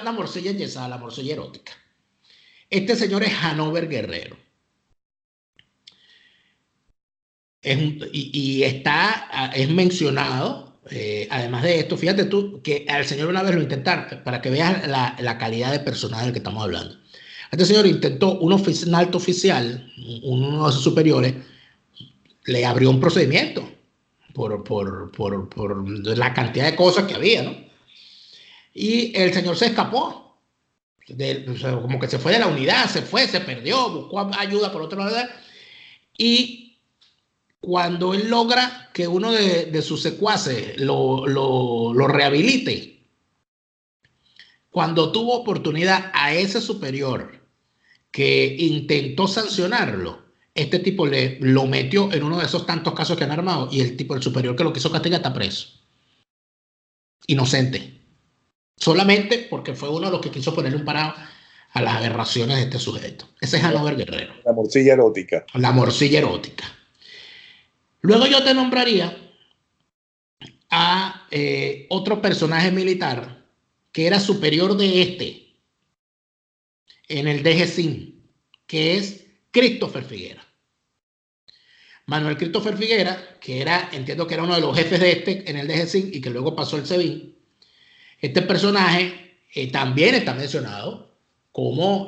una morcilla enyesada, la morcilla erótica. Este señor es Hanover Guerrero. Es mencionado, además de esto, fíjate tú, que al señor una vez lo intentaron, para que veas la calidad de personaje del que estamos hablando. Este señor intentó, un alto oficial, uno de sus superiores, le abrió un procedimiento por la cantidad de cosas que había, ¿no? Y el señor se escapó. O sea, como que se fue de la unidad, se perdió, buscó ayuda por otro lado. Y cuando él logra que uno de sus secuaces lo rehabilite, cuando tuvo oportunidad a ese superior que intentó sancionarlo, este tipo lo metió en uno de esos tantos casos que han armado y el superior que lo quiso castigar está preso. Inocente. Solamente porque fue uno de los que quiso ponerle un parado a las aberraciones de este sujeto. Ese es Hanover Guerrero. La morcilla erótica. La morcilla erótica. Luego yo te nombraría a otro personaje militar que era superior de este en el DGCIN, que es Christopher Figuera. Manuel Christopher Figuera, que entiendo que era uno de los jefes de este en el DGCIN y que luego pasó al SEBIN. Este personaje también está mencionado como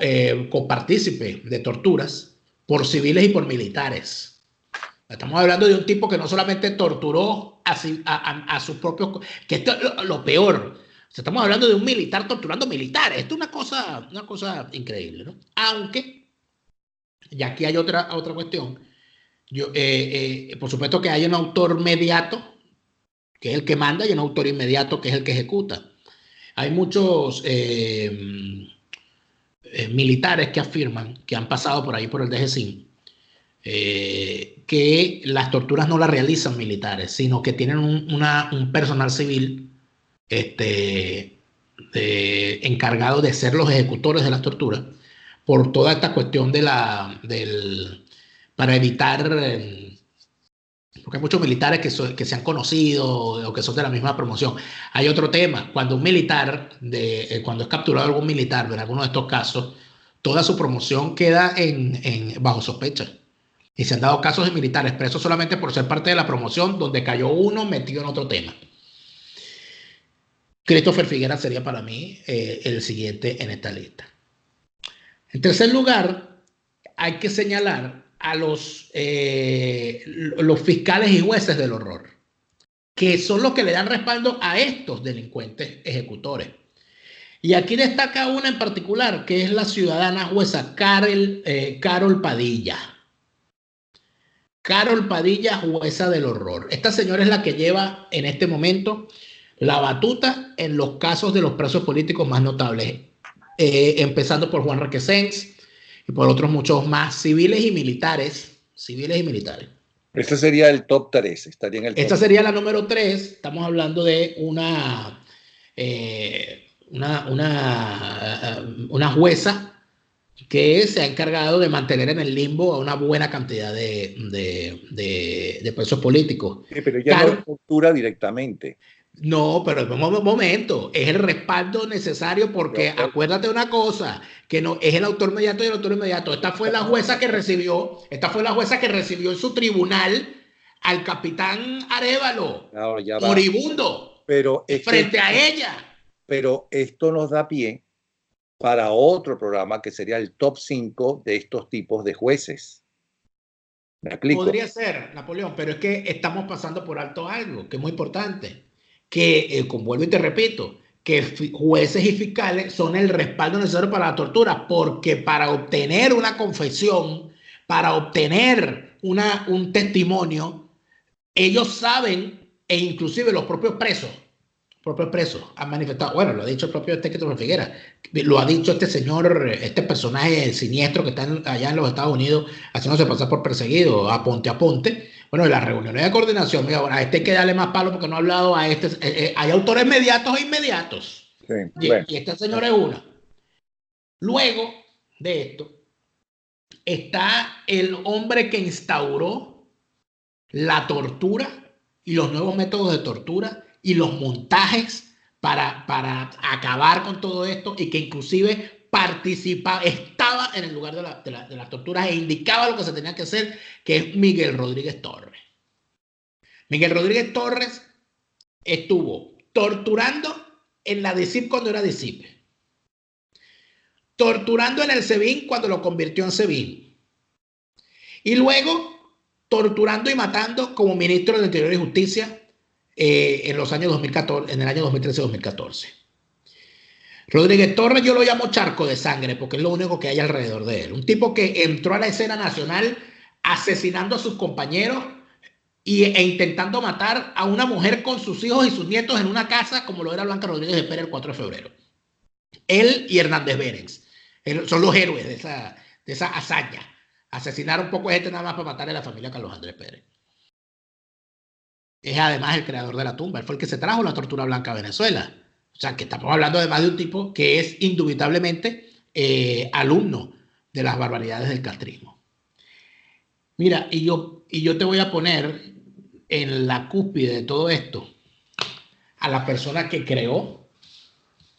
copartícipe de torturas por civiles y por militares. Estamos hablando de un tipo que no solamente torturó a sus propios, que esto es lo peor. O sea, estamos hablando de un militar torturando militares. Esto es una cosa increíble, ¿no? Aunque, y aquí hay otra cuestión. Por supuesto que hay un autor mediato, que es el que manda, y un autor inmediato, que es el que ejecuta. Hay muchos militares que afirman, que han pasado por ahí por el DGCIN, que las torturas no las realizan militares, sino que tienen un personal civil encargado de ser los ejecutores de las torturas, por toda esta cuestión para evitar... porque hay muchos militares que se han conocido o que son de la misma promoción. Hay otro tema, cuando un militar, cuando es capturado algún militar en alguno de estos casos, toda su promoción queda bajo sospecha. Y se han dado casos de militares presos solamente por ser parte de la promoción, donde cayó uno metido en otro tema. Christopher Figuera sería para mí el siguiente en esta lista. En tercer lugar, hay que señalar a los fiscales y jueces del horror, que son los que le dan respaldo a estos delincuentes ejecutores. Y aquí destaca una en particular, que es la ciudadana jueza Carol Padilla. Carol Padilla, jueza del horror. Esta señora es la que lleva en este momento la batuta en los casos de los presos políticos más notables, empezando por Juan Requesens y por otros muchos más, civiles y militares. Este sería el top 3, estaría en el top. Esta sería la número 3. Estamos hablando de una jueza que se ha encargado de mantener en el limbo a una buena cantidad de presos políticos. Sí, pero ya no tortura directamente. No, pero en un momento, es el respaldo necesario porque acuérdate una cosa, que no es el autor inmediato y el autor inmediato. Esta fue la jueza que recibió en su tribunal al capitán Arévalo, moribundo, frente a ella. Pero esto nos da pie para otro programa que sería el top 5 de estos tipos de jueces. ¿Me explico? Podría ser, Napoleón, pero es que estamos pasando por alto algo que es muy importante. Que, como vuelvo y te repito, que jueces y fiscales son el respaldo necesario para la tortura, porque para obtener una confesión, para obtener un testimonio, ellos saben, e inclusive los propios presos han manifestado, bueno, lo ha dicho el propio Christopher Figuera, lo ha dicho este señor, este personaje siniestro que está allá en los Estados Unidos haciéndose pasar por perseguido, a ponte. Bueno, en las reuniones de coordinación, mira, bueno, a este hay que darle más palo porque no ha hablado a este. Hay autores mediatos e inmediatos. Sí, bueno. Y este señor es una. Luego de esto, está el hombre que instauró la tortura y los nuevos métodos de tortura y los montajes para acabar con todo esto, y que inclusive estaba en el lugar de las torturas e indicaba lo que se tenía que hacer, que es Miguel Rodríguez Torres. Miguel Rodríguez Torres estuvo torturando en la DICIP cuando era DICIP, torturando en el SEBIN cuando lo convirtió en SEBIN, y luego torturando y matando como ministro del Interior y Justicia en los años 2014, en el año 2013-2014. Rodríguez Torres yo lo llamo charco de sangre porque es lo único que hay alrededor de él. Un tipo que entró a la escena nacional asesinando a sus compañeros e intentando matar a una mujer con sus hijos y sus nietos en una casa, como lo era Blanca Rodríguez de Pérez el 4 de febrero. Él y Hernández Behrens son los héroes de esa hazaña. Asesinar un poco de gente nada más para matar a la familia Carlos Andrés Pérez. Es además el creador de la tumba. Él fue el que se trajo la tortura blanca a Venezuela. O sea, que estamos hablando además de un tipo que es indubitablemente alumno de las barbaridades del castrismo. Mira, y yo te voy a poner en la cúspide de todo esto a la persona que creó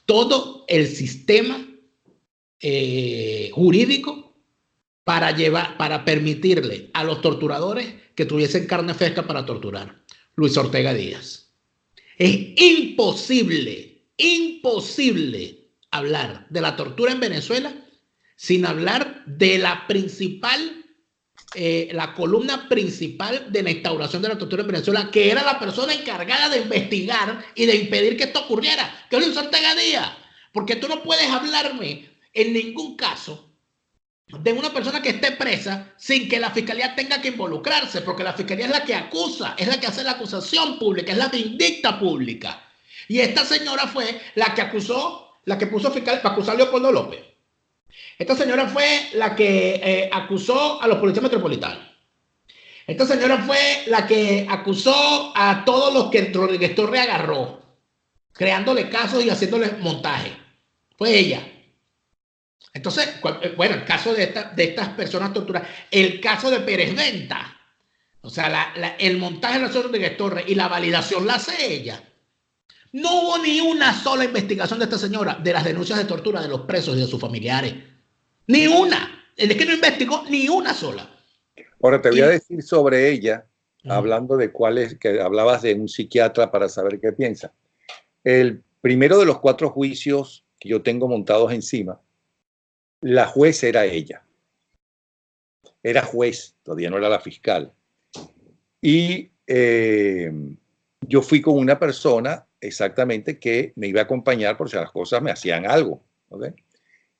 todo el sistema jurídico para permitirle a los torturadores que tuviesen carne fresca para torturar. Luis Ortega Díaz. Es imposible hablar de la tortura en Venezuela sin hablar de la columna principal de la instauración de la tortura en Venezuela, que era la persona encargada de investigar y de impedir que esto ocurriera, que es Luis Ortega Díaz. Porque tú no puedes hablarme en ningún caso de una persona que esté presa sin que la fiscalía tenga que involucrarse, porque la fiscalía es la que acusa, es la que hace la acusación pública, es la vindicta pública. Y esta señora fue la que acusó, la que puso fiscal para acusar a Leopoldo López. Esta señora fue la que acusó a los policías metropolitanos. Esta señora fue la que acusó a todos los que Rodríguez Torres agarró, creándole casos y haciéndoles montaje. Fue ella. Entonces, bueno, el caso de estas personas torturadas, el caso de Pérez Venta, o sea, el montaje de la señora Rodríguez Torres y la validación la hace ella. No hubo ni una sola investigación de esta señora de las denuncias de tortura de los presos y de sus familiares. Ni una. Es que no investigó ni una sola. Ahora te voy a decir sobre ella, hablando de que hablabas de un psiquiatra para saber qué piensa. El primero de los 4 juicios que yo tengo montados encima, la juez era ella. Era juez, todavía no era la fiscal. Y yo fui con una persona exactamente que me iba a acompañar por si las cosas me hacían algo. ¿Okay?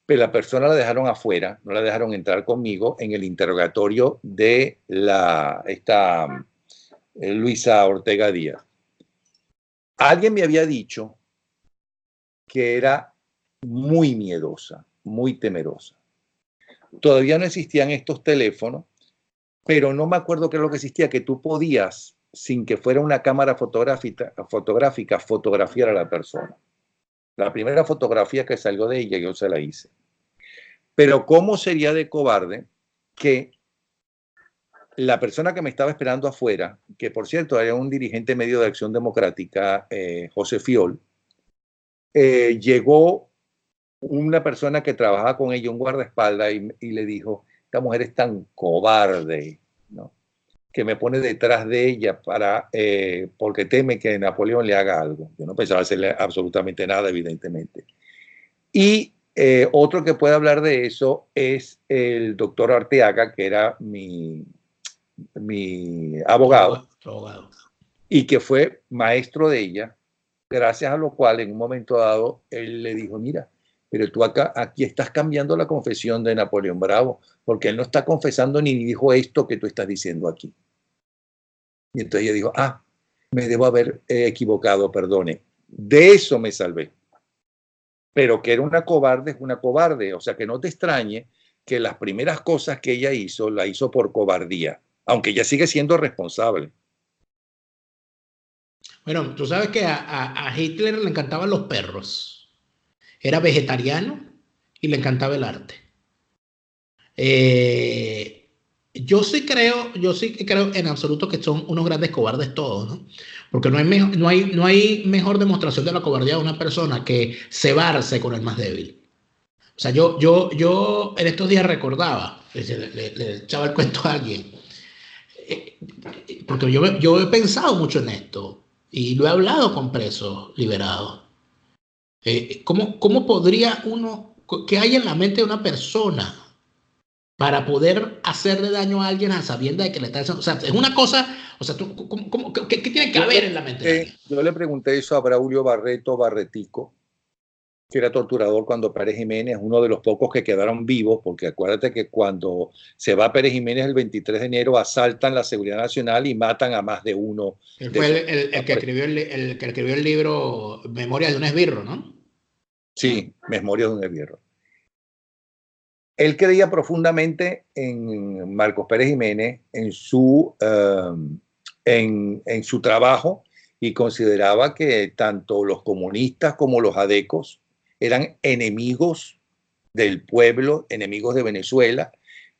Pero la persona la dejaron afuera, no la dejaron entrar conmigo en el interrogatorio de Luisa Ortega Díaz. Alguien me había dicho que era muy miedosa, muy temerosa. Todavía no existían estos teléfonos, pero no me acuerdo qué es lo que existía, que tú podías, sin que fuera una cámara fotográfica, fotografiar a la persona. La primera fotografía que salió de ella, yo se la hice. Pero ¿cómo sería de cobarde que la persona que me estaba esperando afuera, que por cierto era un dirigente medio de Acción Democrática, José Fiol, llegó una persona que trabajaba con ella, un guardaespaldas, y le dijo, esta mujer es tan cobarde, ¿no? Que me pone detrás de ella porque teme que Napoleón le haga algo. Yo no pensaba hacerle absolutamente nada, evidentemente. Y otro que puede hablar de eso es el doctor Arteaga, que era mi abogado, y que fue maestro de ella, gracias a lo cual en un momento dado él le dijo, mira, pero tú aquí estás cambiando la confesión de Napoleón Bravo, porque él no está confesando ni dijo esto que tú estás diciendo aquí. Y entonces ella dijo, me debo haber equivocado, perdone. De eso me salvé. Pero que era una cobarde, es una cobarde. O sea, que no te extrañe que las primeras cosas que ella hizo, la hizo por cobardía, aunque ella sigue siendo responsable. Bueno, tú sabes que a Hitler le encantaban los perros. Era vegetariano y le encantaba el arte. Yo sí creo en absoluto que son unos grandes cobardes todos, ¿no? Porque no hay mejor demostración de la cobardía de una persona que cebarse con el más débil. O sea, yo en estos días recordaba, le echaba el cuento a alguien, porque yo he pensado mucho en esto y lo he hablado con presos liberados. ¿Cómo podría uno, qué hay en la mente de una persona para poder hacerle daño a alguien a sabienda de que le está haciendo? O sea, es una cosa, o sea, ¿qué tiene que haber en la mente de alguien? Yo le pregunté eso a Braulio Barretico, que era torturador cuando Pérez Jiménez, uno de los pocos que quedaron vivos, porque acuérdate que cuando se va Pérez Jiménez el 23 de enero, asaltan la Seguridad Nacional y matan a más de uno. Él fue el que escribió el libro Memorias de un esbirro, ¿no? Sí, Memorias de un esbirro. Él creía profundamente en Marcos Pérez Jiménez, en su trabajo, y consideraba que tanto los comunistas como los adecos eran enemigos del pueblo, enemigos de Venezuela,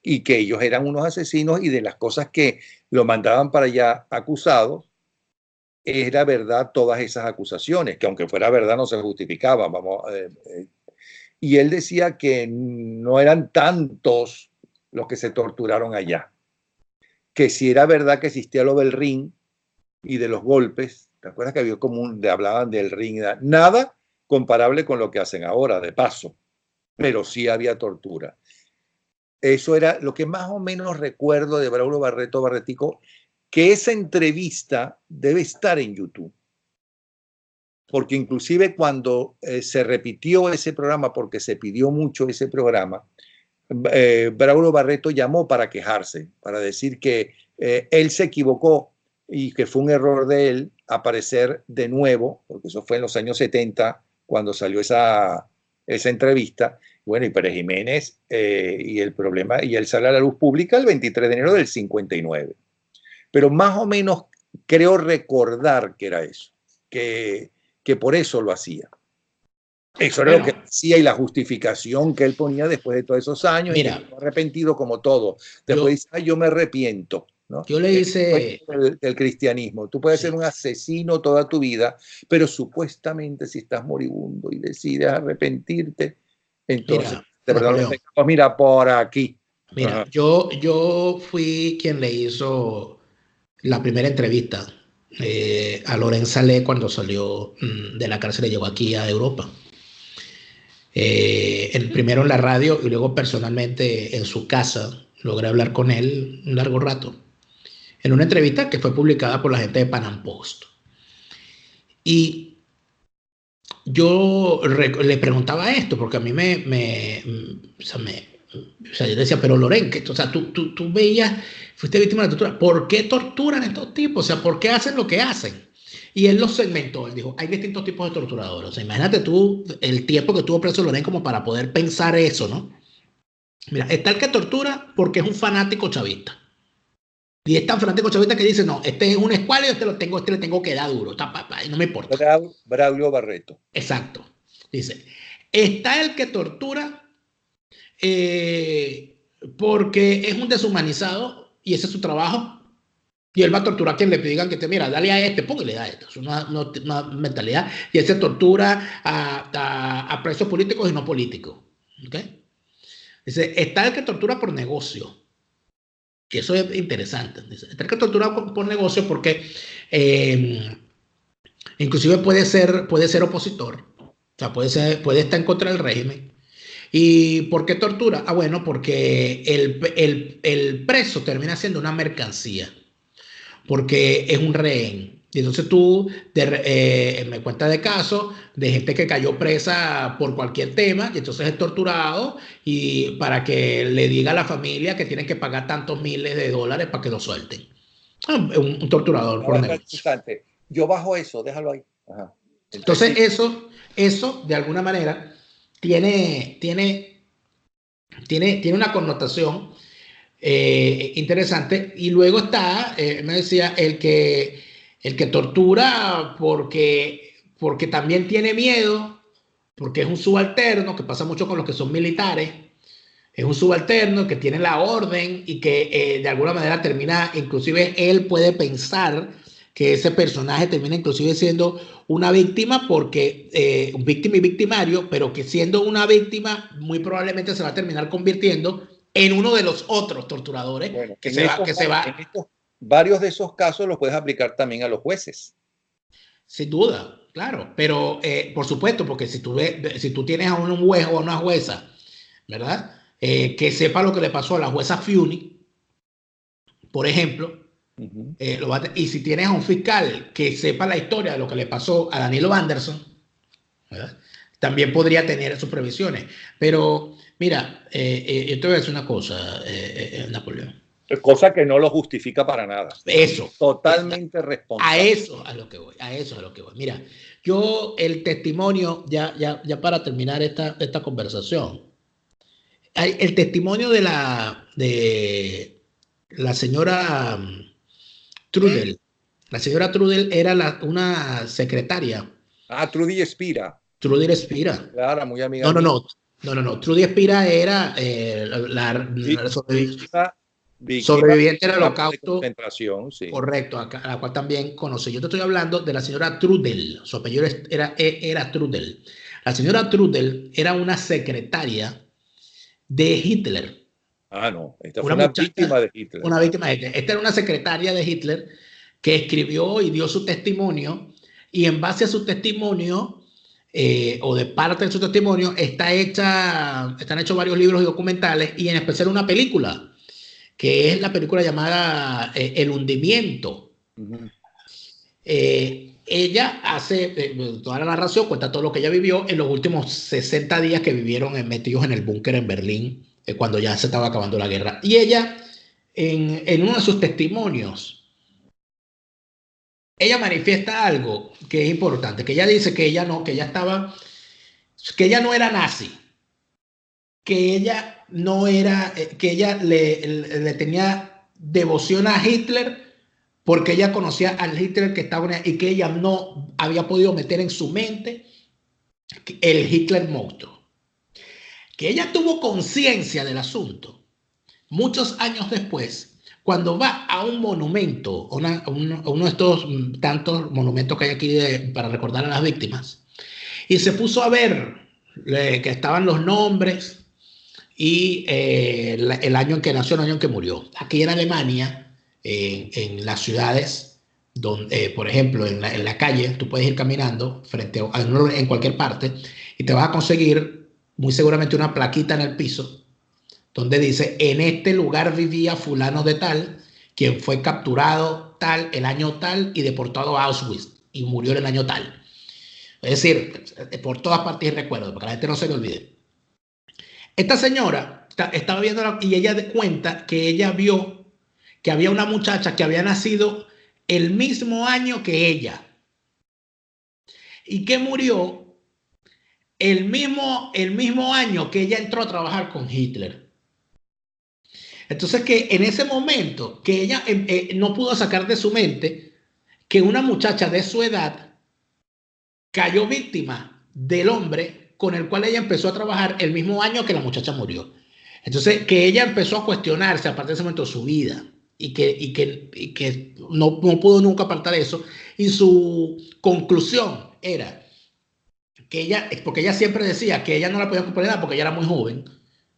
y que ellos eran unos asesinos, y de las cosas que lo mandaban para allá acusados, era verdad todas esas acusaciones, que aunque fuera verdad no se justificaban. Y él decía que no eran tantos los que se torturaron allá, que si era verdad que existía lo del ring y de los golpes. ¿Te acuerdas que había hablaban del ring? Nada comparable con lo que hacen ahora, de paso, pero sí había tortura. Eso era lo que más o menos recuerdo de Braulio Barretico, que esa entrevista debe estar en YouTube. Porque inclusive cuando se repitió ese programa, porque se pidió mucho ese programa, Braulio Barreto llamó para quejarse, para decir que él se equivocó y que fue un error de él aparecer de nuevo, porque eso fue en los años 70 cuando salió esa entrevista. Bueno, y Pérez Jiménez y el problema, y él sale a la luz pública el 23 de enero del 59. Pero más o menos creo recordar que era eso, que por eso lo hacía. Eso era lo que decía, y la justificación que él ponía después de todos esos años. Mira, y arrepentido como todo. Después dice, yo me arrepiento, ¿no? Yo le hice el cristianismo. Tú puedes ser un asesino toda tu vida, pero supuestamente si estás moribundo y decides arrepentirte, entonces mira por aquí. Mira, yo fui quien le hizo la primera entrevista a Lorenz Salé cuando salió de la cárcel y llegó aquí a Europa. Primero en la radio y luego personalmente en su casa. Logré hablar con él un largo rato en una entrevista que fue publicada por la gente de Panam Post. Y yo le preguntaba esto porque a mí yo decía, pero Loren, o sea, tú veías, fuiste víctima de tortura. ¿Por qué torturan a estos tipos? O sea, ¿por qué hacen lo que hacen? Y él los segmentó. Él dijo, hay distintos tipos de torturadores. O sea, imagínate tú el tiempo que tuvo preso Loren como para poder pensar eso, ¿no? Mira, está el que tortura porque es un fanático chavista. Y es tan fanático chavista que dice, no, este es un escualo y este le tengo que dar duro. Y no me importa. Braulio Barreto. Exacto. Dice, está el que tortura porque es un deshumanizado y ese es su trabajo. Y él va a torturar a quien le digan que mira, dale a este, póngale a esto. Es una mentalidad. Y él se tortura a presos políticos y no políticos. ¿Okay? Dice, está el que tortura por negocio. Y eso es interesante. Dice, está el que tortura por negocio porque inclusive puede ser opositor. O sea, puede estar en contra del régimen. ¿Y por qué tortura? Bueno, porque el preso termina siendo una mercancía. Porque es un rehén. Y entonces me cuentas de casos de gente que cayó presa por cualquier tema y entonces es torturado y para que le diga a la familia que tienen que pagar tantos miles de dólares para que lo suelten. Un torturador por negocio. Yo bajo eso, déjalo ahí. Ajá. Entonces eso de alguna manera tiene una connotación interesante. Y luego está, me decía, el que tortura porque también tiene miedo, porque es un subalterno, que pasa mucho con los que son militares. Es un subalterno que tiene la orden y que de alguna manera termina, inclusive él puede pensar que ese personaje termina inclusive siendo una víctima porque víctima y victimario, pero que siendo una víctima muy probablemente se va a terminar convirtiendo en uno de los otros torturadores bueno, que se va. Varios de esos casos los puedes aplicar también a los jueces. Sin duda, claro, pero por supuesto, porque si tú tienes a un juez o a una jueza, ¿verdad? Que sepa lo que le pasó a la jueza Fiuni, por ejemplo, y si tienes a un fiscal que sepa la historia de lo que le pasó a Danilo Anderson, ¿verdad? También podría tener sus previsiones. Pero mira, yo te voy a decir una cosa, Napoleón. Cosa que no lo justifica para nada. Eso. Totalmente responsable. A eso es lo que voy. Mira, yo el testimonio, ya para terminar esta conversación, el testimonio de la señora Trudel. La señora Trudel era una secretaria. Trudy Espira. Trudel Espira. Claro, muy amiga. No. Trudel Espira era la sobreviviente del Holocausto. Sí. Correcto, a la cual también conocí. Yo te estoy hablando de la señora Trudel. Su apellido era Trudel. La señora Trudel era una secretaria de Hitler. No. Esta fue una víctima de Hitler. Una víctima de Hitler. Esta era una secretaria de Hitler que escribió y dio su testimonio, y en base a su testimonio, o de parte de su testimonio, están hechos varios libros y documentales, y en especial una película, que es la película llamada El hundimiento. Ella hace toda la narración, cuenta todo lo que ella vivió en los últimos 60 días que vivieron metidos en el búnker en Berlín, cuando ya se estaba acabando la guerra. Y ella, en uno de sus testimonios, ella manifiesta algo que es importante, que ella dice que ella no era nazi, que ella no era, que ella le tenía devoción a Hitler porque ella conocía al Hitler que estaba y que ella no había podido meter en su mente el Hitler monstruo. Que ella tuvo conciencia del asunto muchos años después, cuando va a un monumento, uno de estos tantos monumentos que hay aquí para recordar a las víctimas, y se puso a ver que estaban los nombres y el año en que nació, el año en que murió. Aquí en Alemania, en las ciudades, donde, por ejemplo, en la calle, tú puedes ir caminando en cualquier parte y te vas a conseguir muy seguramente una plaquita en el piso donde dice: en este lugar vivía fulano de tal, quien fue capturado tal, el año tal, y deportado a Auschwitz, y murió en el año tal. Es decir, por todas partes hay recuerdos, para que la gente no se le olvide. Esta señora estaba viendo y ella cuenta que ella vio que había una muchacha que había nacido el mismo año que ella y que murió el mismo año que ella entró a trabajar con Hitler. Entonces, que en ese momento que ella no pudo sacar de su mente que una muchacha de su edad cayó víctima del hombre con el cual ella empezó a trabajar el mismo año que la muchacha murió. Entonces, que ella empezó a cuestionarse a partir de ese momento su vida y que no pudo nunca apartar eso. Y su conclusión era que ella, porque ella siempre decía que ella no la podía comprender porque ella era muy joven,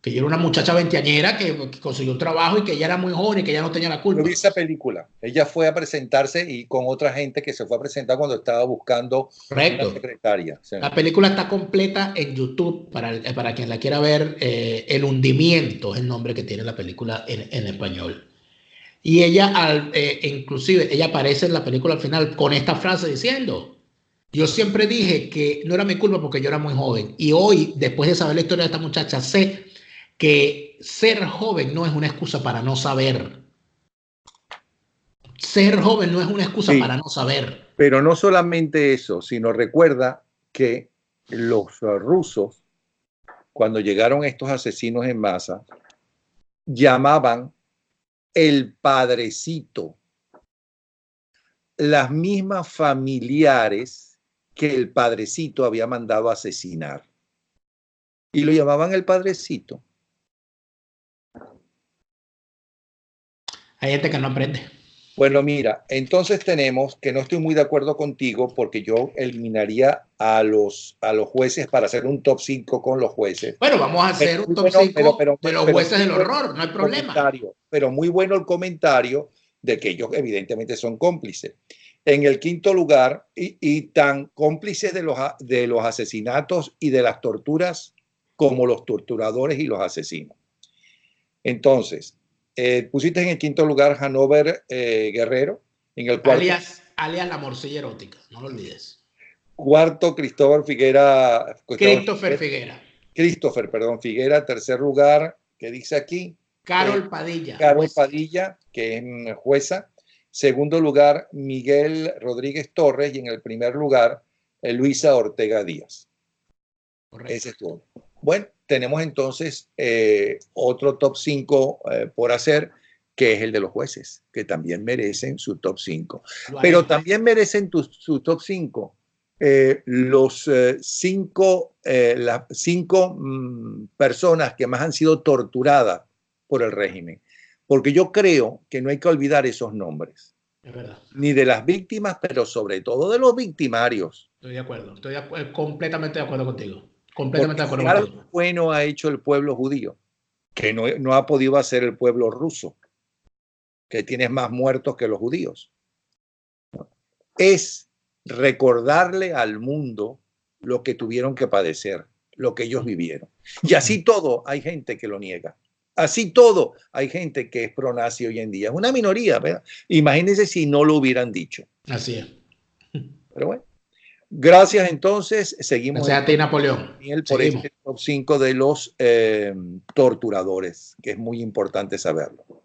que ella era una muchacha veinteañera que consiguió un trabajo y que ella era muy joven y que ella no tenía la culpa. Yo vi esa película. Ella fue a presentarse y con otra gente que se fue a presentar cuando estaba buscando Correcto. una secretaria. Sí. La película está completa en YouTube para quien la quiera ver. El hundimiento es el nombre que tiene la película en español. Y ella, inclusive, ella aparece en la película al final con esta frase diciendo, yo siempre dije que no era mi culpa porque yo era muy joven. Y hoy, después de saber la historia de esta muchacha, sé que ser joven no es una excusa para no saber. Ser joven no es una excusa Sí, para no saber. pero no solamente eso, sino recuerda que los rusos, cuando llegaron estos asesinos en masa, llamaban el padrecito, las mismas familiares que el padrecito había mandado a asesinar. Y lo llamaban el padrecito. Hay gente que no aprende. Bueno, mira, entonces tenemos que no estoy muy de acuerdo contigo porque yo eliminaría a los jueces para hacer un top 5 con los jueces. Bueno, vamos a Pero hacer un muy top bueno, 5 de los jueces muy del bueno horror, no hay el problema. comentario, pero muy bueno el comentario de que ellos evidentemente son cómplices. En el quinto lugar, y tan cómplices de los asesinatos y de las torturas como los torturadores y los asesinos. Entonces, pusiste en el quinto lugar Hanover Guerrero, en el cuarto, alias la morcilla erótica, no lo olvides. cuarto Christopher Figuera. Christopher, perdón, Figuera, tercer lugar, ¿qué dice aquí? Carol Padilla, Carol jueza. Padilla, que es jueza. Segundo lugar, Miguel Rodríguez Torres. Y en el primer lugar, Luisa Ortega Díaz. Correcto. Ese es todo. Bueno, tenemos entonces otro top 5 por hacer, que es el de los jueces, que también merecen su top 5. Pero también merecen su top 5 las 5 personas que más han sido torturadas por el régimen. Porque yo creo que no hay que olvidar esos nombres. Es verdad. Ni de las víctimas, pero sobre todo de los victimarios. Estoy de acuerdo. Completamente de acuerdo contigo. Completamente de acuerdo Porque contigo. algo bueno ha hecho el pueblo judío, que no ha podido hacer el pueblo ruso, que tiene más muertos que los judíos. Es recordarle al mundo lo que tuvieron que padecer, lo que ellos vivieron. Y así todo hay gente que lo niega. Así todo hay gente que es pronazi hoy en día. Es una minoría, ¿verdad? Imagínense si no lo hubieran dicho. Así es. Pero bueno, gracias entonces. Seguimos. Gracias a ti, Napoleón. Por este top 5 de los torturadores, que es muy importante saberlo.